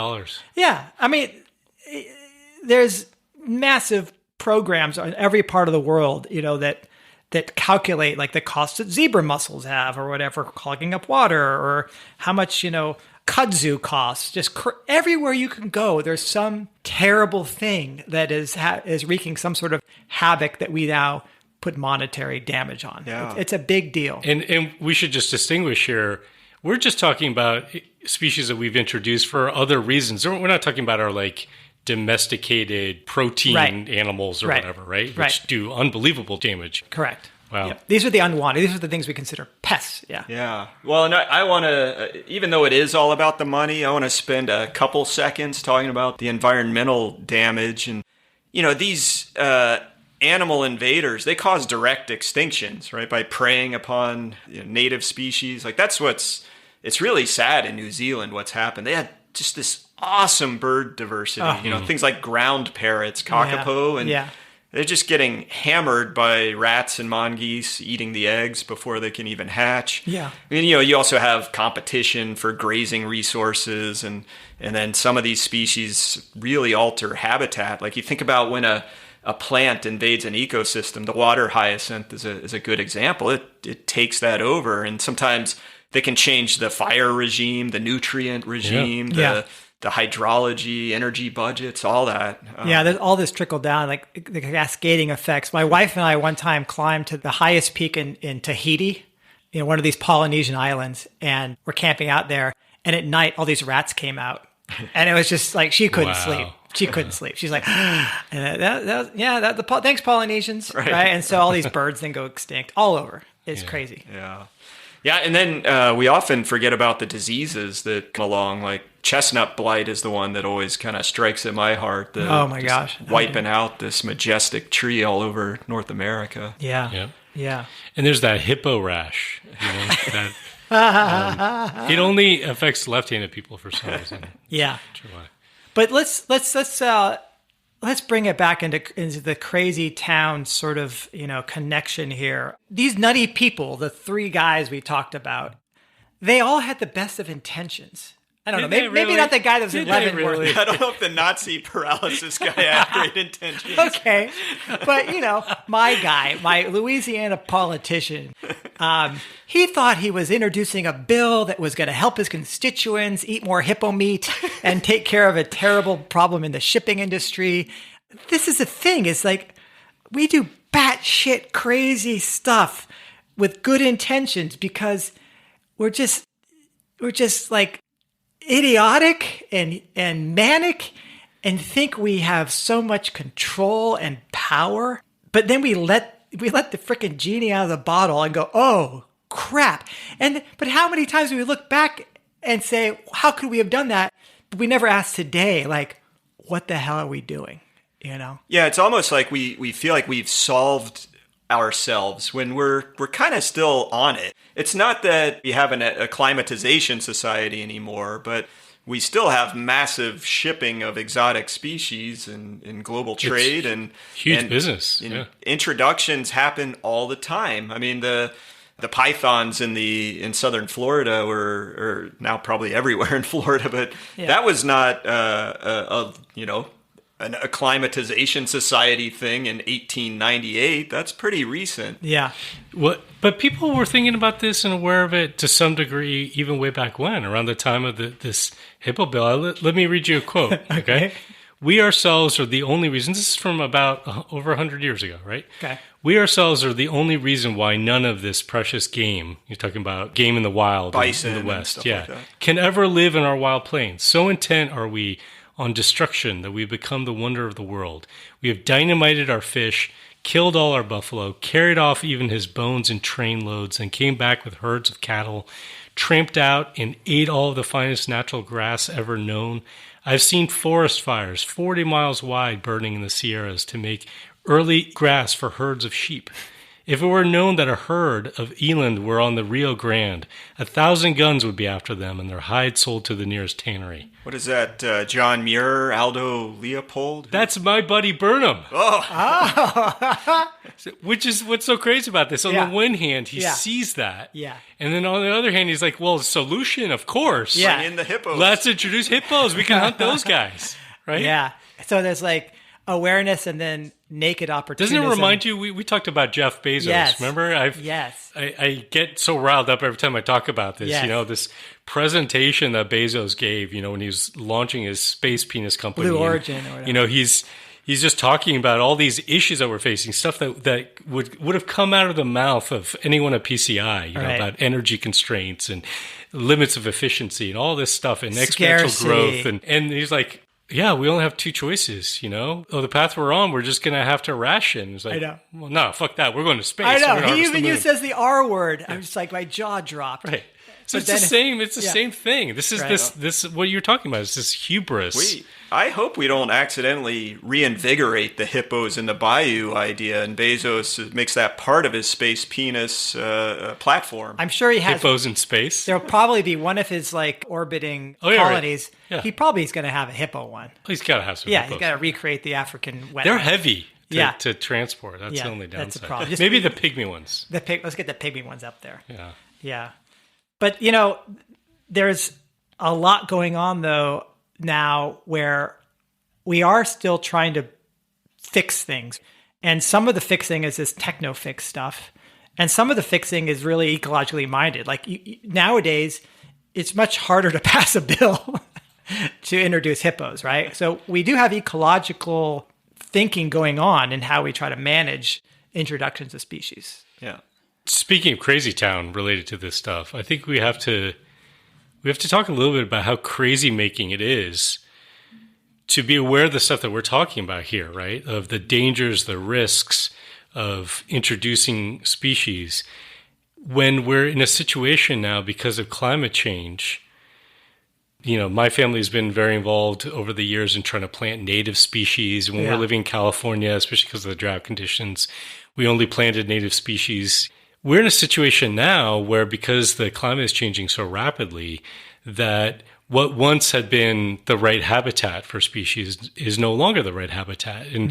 [SPEAKER 1] Yeah. I mean, there's massive programs in every part of the world, that calculate like the cost that zebra mussels have or whatever, clogging up water, or how much, kudzu costs. Just everywhere you can go, there's some terrible thing that is wreaking some sort of havoc that we now put monetary damage on.
[SPEAKER 3] Yeah.
[SPEAKER 1] It's a big deal.
[SPEAKER 2] And we should just distinguish here. We're just talking about species that we've introduced for other reasons. We're not talking about our like domesticated protein animals or whatever, right? Which do unbelievable damage.
[SPEAKER 1] Correct.
[SPEAKER 2] Wow.
[SPEAKER 1] Yep. These are the unwanted. These are the things we consider pests. Yeah.
[SPEAKER 3] Yeah. Well, and I want to, even though it is all about the money, I want to spend a couple seconds talking about the environmental damage. And, these animal invaders, they cause direct extinctions, right? By preying upon native species. Like it's really sad in New Zealand what's happened. They had just this awesome bird diversity, things like ground parrots, kakapo, and they're just getting hammered by rats and mongoose eating the eggs before they can even hatch.
[SPEAKER 1] Yeah.
[SPEAKER 3] I mean, you also have competition for grazing resources, and then some of these species really alter habitat. Like you think about when a plant invades an ecosystem, the water hyacinth is a good example. It takes that over, and sometimes they can change the fire regime, the nutrient regime, the hydrology, energy budgets, all that.
[SPEAKER 1] There's all this trickle down, like the cascading effects. My wife and I one time climbed to the highest peak in Tahiti, one of these Polynesian islands, and we're camping out there. And at night, all these rats came out, and it was just like she couldn't sleep. She couldn't sleep. She's like, thanks Polynesians, right? And so all these birds then go extinct all over. It's crazy.
[SPEAKER 3] Yeah. Yeah, and then we often forget about the diseases that come along, like chestnut blight is the one that always kind of strikes at my heart.
[SPEAKER 1] Oh my gosh.
[SPEAKER 3] Wiping out this majestic tree all over North America.
[SPEAKER 1] Yeah.
[SPEAKER 2] And there's that hippo rash. It only affects left-handed people for some reason.
[SPEAKER 1] Yeah. But let's bring it back into the crazy town sort of, connection here. These nutty people, the three guys we talked about, they all had the best of intentions. I don't know. Maybe not the guy that was in Leavenworth.
[SPEAKER 3] I don't know if the Nazi paralysis guy had great intentions.
[SPEAKER 1] Okay. But, my guy, my Louisiana politician, he thought he was introducing a bill that was going to help his constituents eat more hippo meat and take care of a terrible problem in the shipping industry. This is the thing. It's like we do batshit crazy stuff with good intentions because we're just like idiotic and manic and think we have so much control and power, but then we let the frickin' genie out of the bottle and go, oh crap. But how many times do we look back and say, how could we have done that? But we never ask today, like, what the hell are we doing?
[SPEAKER 3] Yeah, it's almost like we feel like we've solved ourselves when we're kind of still on it. It's not that we have an acclimatization society anymore, but we still have massive shipping of exotic species in global trade, and
[SPEAKER 2] huge business.
[SPEAKER 3] Introductions happen all the time. I mean, the pythons in southern Florida are now probably everywhere in Florida, but that was not an acclimatization society thing in 1898. That's pretty recent.
[SPEAKER 1] Yeah.
[SPEAKER 2] But people were thinking about this and aware of it to some degree even way back when, around the time of this hippo bill. Let me read you a quote, okay? We ourselves are the only reason, this is from about over 100 years ago, right?
[SPEAKER 1] Okay.
[SPEAKER 2] We ourselves are the only reason why none of this precious game, you're talking about game in the wild,
[SPEAKER 3] bison
[SPEAKER 2] in the West,
[SPEAKER 3] like that,
[SPEAKER 2] can ever live in our wild plains. So intent are we on destruction that we have become the wonder of the world. We have dynamited our fish, killed all our buffalo, carried off even his bones in train loads, and came back with herds of cattle, tramped out and ate all of the finest natural grass ever known. I've seen forest fires 40 miles wide burning in the Sierras to make early grass for herds of sheep. If it were known that a herd of eland were on the Rio Grande, 1,000 guns would be after them and their hides sold to the nearest tannery.
[SPEAKER 3] What is that, John Muir, Aldo Leopold?
[SPEAKER 2] That's my buddy Burnham.
[SPEAKER 3] Oh.
[SPEAKER 2] Which is what's so crazy about this. On the one hand, he sees that.
[SPEAKER 1] Yeah.
[SPEAKER 2] And then on the other hand, he's like, well, solution, of course.
[SPEAKER 3] Bring in the hippos.
[SPEAKER 2] Let's introduce hippos. We can hunt those guys. Right?
[SPEAKER 1] Yeah. So there's like awareness and then naked opportunism.
[SPEAKER 2] Doesn't it remind you? We talked about Jeff Bezos.
[SPEAKER 1] Yes.
[SPEAKER 2] Remember?
[SPEAKER 1] Yes.
[SPEAKER 2] I get so riled up every time I talk about this.
[SPEAKER 1] Yes.
[SPEAKER 2] This presentation that Bezos gave, when he was launching his space penis company.
[SPEAKER 1] Blue Origin or whatever.
[SPEAKER 2] He's just talking about all these issues that we're facing, stuff that would have come out of the mouth of anyone at PCI,
[SPEAKER 1] Right.
[SPEAKER 2] about energy constraints and limits of efficiency and all this stuff and exponential
[SPEAKER 1] Scarcity.
[SPEAKER 2] growth. And he's like, yeah, we only have two choices, the path we're on, we're just going to have to ration. It's like,
[SPEAKER 1] I know.
[SPEAKER 2] well, no, fuck that. We're going to space.
[SPEAKER 1] I
[SPEAKER 2] We're
[SPEAKER 1] know.
[SPEAKER 2] gonna
[SPEAKER 1] He
[SPEAKER 2] harvest
[SPEAKER 1] even
[SPEAKER 2] the moon.
[SPEAKER 1] says the R word. I'm just like, my jaw dropped.
[SPEAKER 2] Right. So
[SPEAKER 1] But
[SPEAKER 2] it's the
[SPEAKER 1] then
[SPEAKER 2] same. It's the
[SPEAKER 1] yeah.
[SPEAKER 2] same thing. This is
[SPEAKER 1] Right.
[SPEAKER 2] this what you're talking about. It's this hubris.
[SPEAKER 3] I hope we don't accidentally reinvigorate the hippos in the Bayou idea, and Bezos makes that part of his space penis platform.
[SPEAKER 1] I'm sure he has.
[SPEAKER 2] Hippos in space.
[SPEAKER 1] There'll probably be one of his orbiting
[SPEAKER 2] Oh, yeah, right.
[SPEAKER 1] colonies.
[SPEAKER 2] Yeah.
[SPEAKER 1] He probably is going to have a hippo one.
[SPEAKER 2] He's got to have some.
[SPEAKER 1] Yeah,
[SPEAKER 2] hippos.
[SPEAKER 1] he's got to recreate the African wetland.
[SPEAKER 2] They're heavy
[SPEAKER 1] Yeah.
[SPEAKER 2] to transport. That's
[SPEAKER 1] Yeah,
[SPEAKER 2] the only downside.
[SPEAKER 1] that's the problem. Just-
[SPEAKER 2] Maybe the pygmy ones.
[SPEAKER 1] Let's get the pygmy ones up there.
[SPEAKER 2] Yeah.
[SPEAKER 1] Yeah. But, there's a lot going on, though, now where we are still trying to fix things. And some of the fixing is this techno-fix stuff. And some of the fixing is really ecologically minded. Like nowadays, it's much harder to pass a bill to introduce hippos, right? So we do have ecological thinking going on in how we try to manage introductions of species.
[SPEAKER 3] Yeah.
[SPEAKER 2] Speaking of Crazy Town related to this stuff, I think we have to talk a little bit about how crazy making it is to be aware of the stuff that we're talking about here, right? Of the dangers, the risks of introducing species when we're in a situation now because of climate change. My family has been very involved over the years in trying to plant native species. When we're living in California, especially because of the drought conditions, we only planted native species. We're in a situation now where, because the climate is changing so rapidly, that what once had been the right habitat for species is no longer the right habitat. And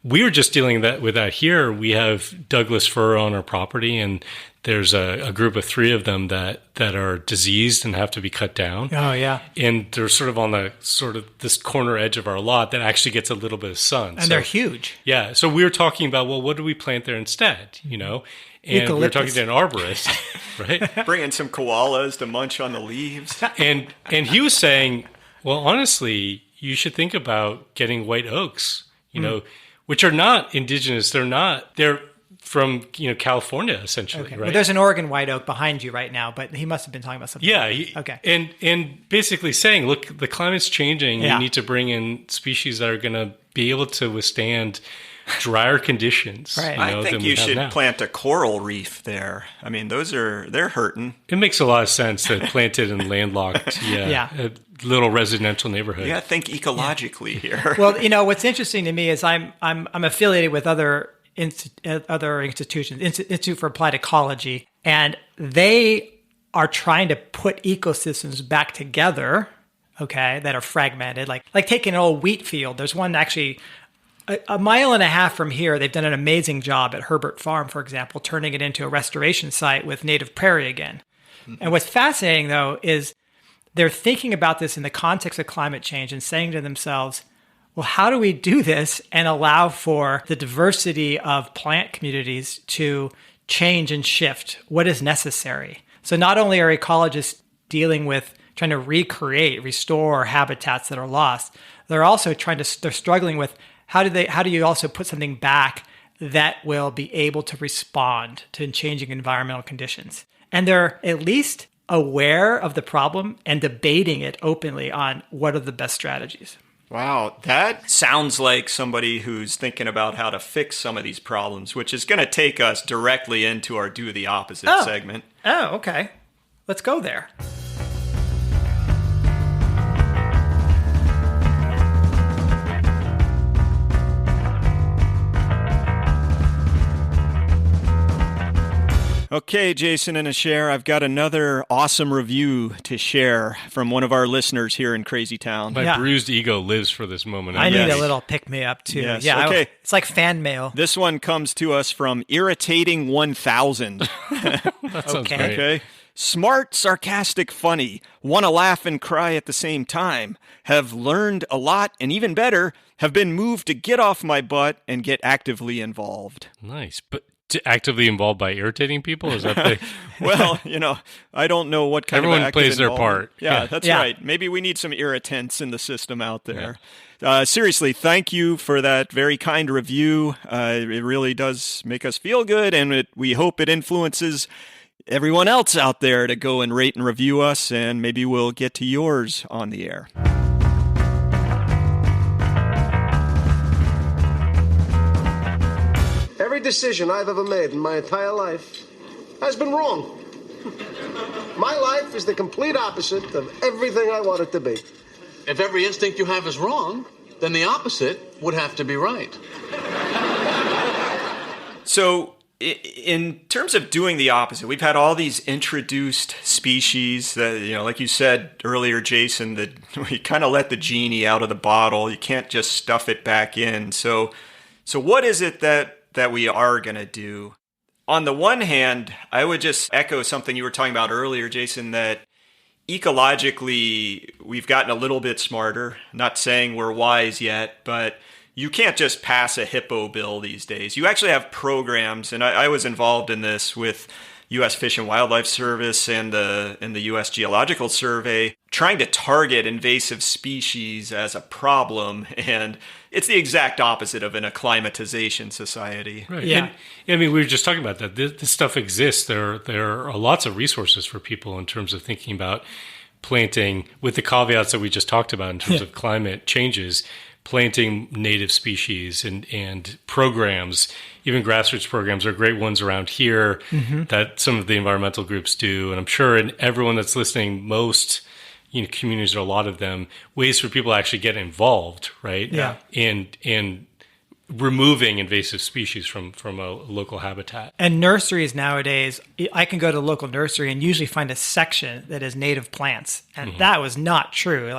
[SPEAKER 2] we were just dealing with that here. We have Douglas fir on our property, and there's a group of 3 of them that are diseased and have to be cut down.
[SPEAKER 1] Oh, yeah.
[SPEAKER 2] And they're sort of on the this corner edge of our lot that actually gets a little bit of sun.
[SPEAKER 1] And they're huge.
[SPEAKER 2] Yeah. So we were talking about, well, what do we plant there instead? And we were talking to an arborist, right?
[SPEAKER 3] Bringing some koalas to munch on the leaves.
[SPEAKER 2] And he was saying, well, honestly, you should think about getting white oaks, which are not indigenous. They're from, California, essentially,
[SPEAKER 1] Okay.
[SPEAKER 2] right?
[SPEAKER 1] Well, there's an Oregon white oak behind you right now, but he must have been talking about something.
[SPEAKER 2] Yeah.
[SPEAKER 1] Okay.
[SPEAKER 2] And basically saying, look, the climate's changing.
[SPEAKER 1] Yeah.
[SPEAKER 2] You need to bring in species that are going to be able to withstand drier conditions.
[SPEAKER 1] Right.
[SPEAKER 3] I think
[SPEAKER 2] than
[SPEAKER 3] you
[SPEAKER 2] we have
[SPEAKER 3] should
[SPEAKER 2] now.
[SPEAKER 3] plant a coral reef there. I mean, they're hurting.
[SPEAKER 2] It makes a lot of sense to plant it in landlocked, a little residential neighborhood.
[SPEAKER 3] You got to think ecologically here.
[SPEAKER 1] Well, what's interesting to me is I'm affiliated with other institutions, Institute for Applied Ecology, and they are trying to put ecosystems back together, okay, that are fragmented. Like taking an old wheat field. There's one actually a mile and a half from here. They've done an amazing job at Herbert Farm, for example, turning it into a restoration site with native prairie again. Mm-hmm. And what's fascinating, though, is they're thinking about this in the context of climate change and saying to themselves, well, how do we do this and allow for the diversity of plant communities to change and shift what is necessary? So not only are ecologists dealing with trying to restore habitats that are lost, they're also they're struggling with how do you also put something back that will be able to respond to changing environmental conditions? And they're at least aware of the problem and debating it openly on what are the best strategies.
[SPEAKER 3] Wow, that sounds like somebody who's thinking about how to fix some of these problems, which is going to take us directly into our Do the Opposite segment.
[SPEAKER 1] Oh, okay. Let's go there.
[SPEAKER 3] Okay, Jason and Asher, I've got another awesome review to share from one of our listeners here in Crazy Town.
[SPEAKER 2] My bruised ego lives for this moment.
[SPEAKER 1] I need a little pick-me-up, too.
[SPEAKER 3] Yes.
[SPEAKER 1] Yeah,
[SPEAKER 3] Okay.
[SPEAKER 1] it's like fan mail.
[SPEAKER 3] This one comes to us from Irritating 1000.
[SPEAKER 2] That sounds
[SPEAKER 1] Okay.
[SPEAKER 2] great.
[SPEAKER 3] Okay. Smart, sarcastic, funny, want to laugh and cry at the same time, have learned a lot, and even better, have been moved to get off my butt and get actively involved.
[SPEAKER 2] Nice. But to actively involved by irritating people? Is that the...
[SPEAKER 3] Well, I don't know what kind
[SPEAKER 2] Everyone
[SPEAKER 3] of active
[SPEAKER 2] plays their
[SPEAKER 3] involvement.
[SPEAKER 2] part.
[SPEAKER 3] Yeah, that's right. Maybe we need some irritants in the system out there. Seriously, thank you for that very kind review. It really does make us feel good, and we hope it influences everyone else out there to go and rate and review us, and maybe we'll get to yours on the air.
[SPEAKER 5] Every decision I've ever made in my entire life has been wrong. My life is the complete opposite of everything I want it to be.
[SPEAKER 6] If every instinct you have is wrong, then the opposite would have to be right.
[SPEAKER 3] So, in terms of doing the opposite, we've had all these introduced species that, like you said earlier, Jason, that we kind of let the genie out of the bottle. You can't just stuff it back in. So what is it that we are going to do? On the one hand, I would just echo something you were talking about earlier, Jason, that ecologically, we've gotten a little bit smarter. Not saying we're wise yet, but you can't just pass a hippo bill these days. You actually have programs, and I was involved in this with U.S. Fish and Wildlife Service and the U.S. Geological Survey, trying to target invasive species as a problem, and it's the exact opposite of an acclimatization society.
[SPEAKER 2] Right.
[SPEAKER 1] Yeah.
[SPEAKER 2] And, we were just talking about that. This stuff exists. There are lots of resources for people in terms of thinking about planting, with the caveats that we just talked about in terms of climate changes, planting native species and programs, even grassroots programs are great ones around here that some of the environmental groups do. And I'm sure in everyone that's listening, most communities, or a lot of them, ways for people to actually get involved, right?
[SPEAKER 1] Yeah.
[SPEAKER 2] In removing invasive species from a local habitat.
[SPEAKER 1] And nurseries nowadays, I can go to a local nursery and usually find a section that is native plants. And that was not true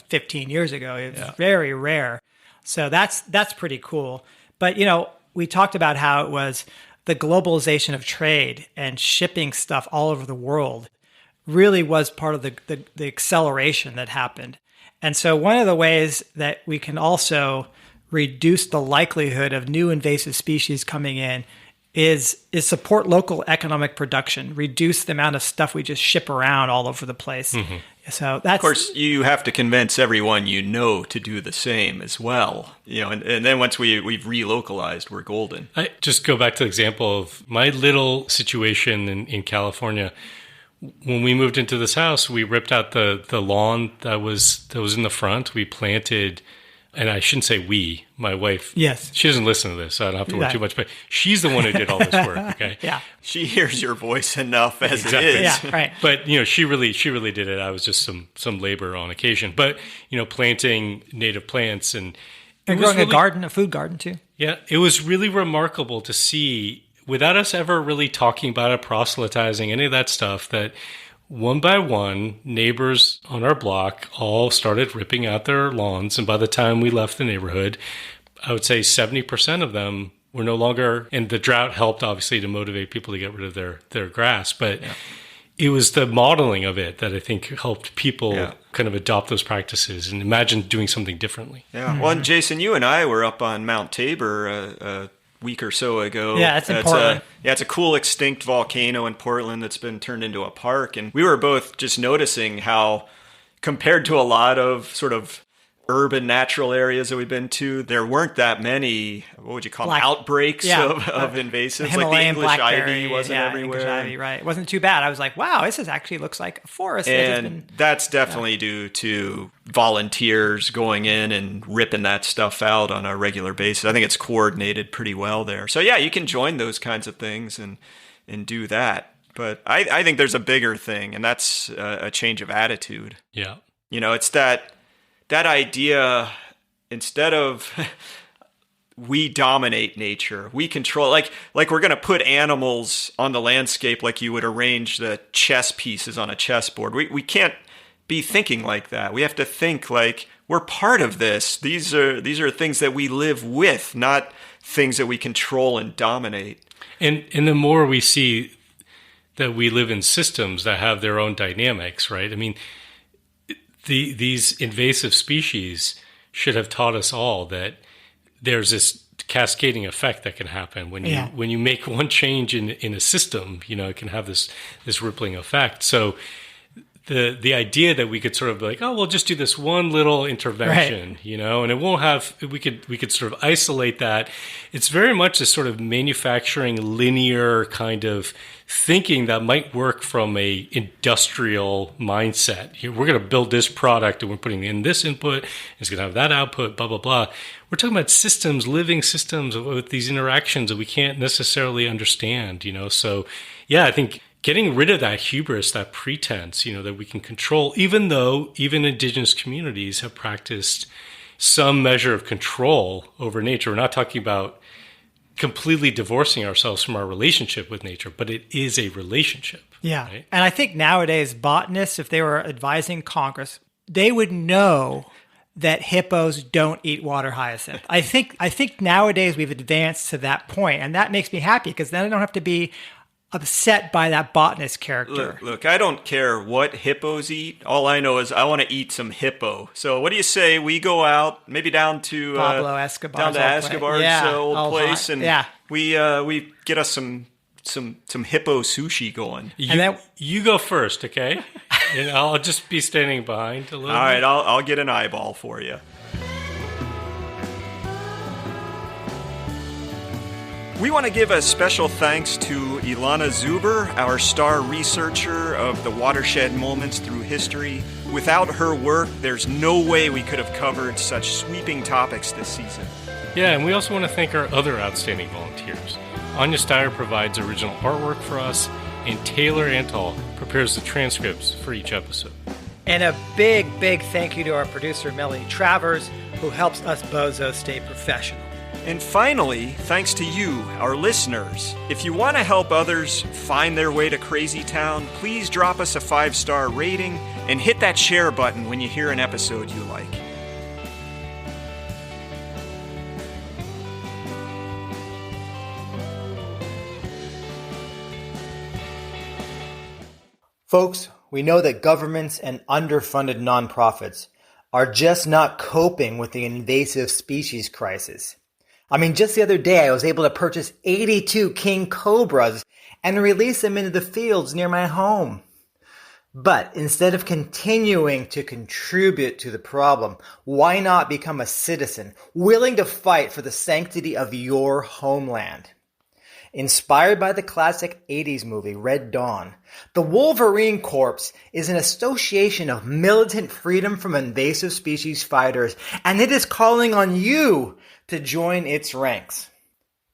[SPEAKER 1] 15 years ago. It was very rare. So that's pretty cool. But, we talked about how it was the globalization of trade and shipping stuff all over the world really was part of the acceleration that happened. And so one of the ways that we can also reduce the likelihood of new invasive species coming in is support local economic production, reduce the amount of stuff we just ship around all over the place. So that's,
[SPEAKER 3] of course, you have to convince everyone to do the same as well. And then once we've relocalized, we're golden.
[SPEAKER 2] I just go back to the example of my little situation in California. When we moved into this house, we ripped out the lawn that was in the front. We planted. And I shouldn't say we, my wife.
[SPEAKER 1] Yes.
[SPEAKER 2] She doesn't listen to this, so I don't have to worry too much. But she's the one who did all this work, okay?
[SPEAKER 1] Yeah.
[SPEAKER 3] She hears your voice enough as
[SPEAKER 2] Exactly.
[SPEAKER 3] it is.
[SPEAKER 1] Yeah, right.
[SPEAKER 2] But, she really did it. I was just some labor on occasion. But, planting native plants and
[SPEAKER 1] growing a food garden too.
[SPEAKER 2] Yeah, it was really remarkable to see, without us ever really talking about it, proselytizing, any of that stuff, that one by one, neighbors on our block all started ripping out their lawns. And by the time we left the neighborhood, I would say 70% of them were no longer, and the drought helped obviously to motivate people to get rid of their grass. But it was the modeling of it that I think helped people kind of adopt those practices and imagine doing something differently.
[SPEAKER 3] Yeah. Well, and Jason, you and I were up on Mount Tabor week or so ago.
[SPEAKER 1] Yeah, it's in Portland.
[SPEAKER 3] It's a cool extinct volcano in Portland that's been turned into a park. And we were both just noticing how, compared to a lot of sort of urban natural areas that we've been to, there weren't that many, what would you call them, outbreaks of invasives. Like the English ivy wasn't everywhere.
[SPEAKER 1] English ivy, right. It wasn't too bad. I was like, wow, this actually looks like a forest.
[SPEAKER 3] And that's definitely due to volunteers going in and ripping that stuff out on a regular basis. I think it's coordinated pretty well there. So yeah, you can join those kinds of things and do that. But I think there's a bigger thing, and that's a change of attitude.
[SPEAKER 2] Yeah.
[SPEAKER 3] It's that idea, instead of we dominate nature, we control, like we're going to put animals on the landscape like you would arrange the chess pieces on a chessboard. We can't be thinking like that. We have to think like we're part of this. These are things that we live with, not things that we control and dominate.
[SPEAKER 2] And the more we see that we live in systems that have their own dynamics, right? I mean, these invasive species should have taught us all that there's this cascading effect that can happen when you make one change in a system. it can have this rippling effect. So the idea that we could sort of be like, oh, we'll just do this one little intervention, and it won't have, we could sort of isolate that. It's very much this sort of manufacturing linear kind of thinking that might work from a industrial mindset. We're going to build this product and we're putting in this input, and it's going to have that output, blah, blah, blah. We're talking about systems, living systems with these interactions that we can't necessarily understand, So, yeah, I think getting rid of that hubris, that pretense, that we can control, even though even indigenous communities have practiced some measure of control over nature. We're not talking about completely divorcing ourselves from our relationship with nature, but it is a relationship.
[SPEAKER 1] Yeah.
[SPEAKER 2] Right?
[SPEAKER 1] And I think nowadays botanists, if they were advising Congress, they would know that hippos don't eat water hyacinth. I think nowadays we've advanced to that point, and that makes me happy because then I don't have to be upset by that botanist character.
[SPEAKER 3] Look, I don't care what hippos eat. All I know is I want to eat some hippo. So what do you say we go out, maybe down to
[SPEAKER 1] Pablo Escobar's
[SPEAKER 3] down to Escobar's old place, and we get us some hippo sushi going.
[SPEAKER 2] You go first, okay? And I'll just be standing behind a little.
[SPEAKER 3] All right, I'll get an eyeball for you. We want to give a special thanks to Ilana Zuber, our star researcher of the watershed moments through history. Without her work, there's no way we could have covered such sweeping topics this season.
[SPEAKER 2] Yeah, and we also want to thank our other outstanding volunteers. Anya Steyer provides original artwork for us, and Taylor Antal prepares the transcripts for each episode.
[SPEAKER 1] And a big, big thank you to our producer, Melanie Travers, who helps us bozos stay professional.
[SPEAKER 3] And finally, thanks to you, our listeners. If you want to help others find their way to Crazy Town, please drop us a 5-star rating and hit that share button when you hear an episode you like.
[SPEAKER 7] Folks, we know that governments and underfunded nonprofits are just not coping with the invasive species crisis. I mean, just the other day, I was able to purchase 82 king cobras and release them into the fields near my home. But instead of continuing to contribute to the problem, why not become a citizen willing to fight for the sanctity of your homeland? Inspired by the classic 80s movie Red Dawn, the Wolverine Corps is an association of militant freedom from invasive species fighters, and it is calling on you to join its ranks.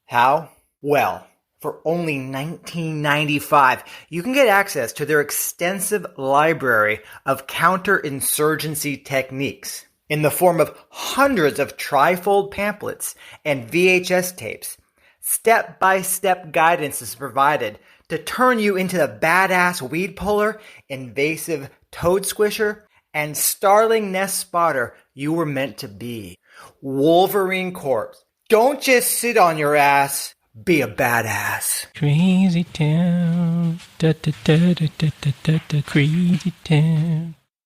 [SPEAKER 7] How? Well, for only $19.95, you can get access to their extensive library of counterinsurgency techniques in the form of hundreds of trifold pamphlets and VHS tapes. Step-by-step guidance is provided to turn you into the badass weed puller, invasive toad squisher, and starling nest spotter you were meant to be. Wolverine Corps. Don't just sit on your ass. Be a badass.
[SPEAKER 2] Crazy town. Da, da, da, da, da, da, da, crazy town.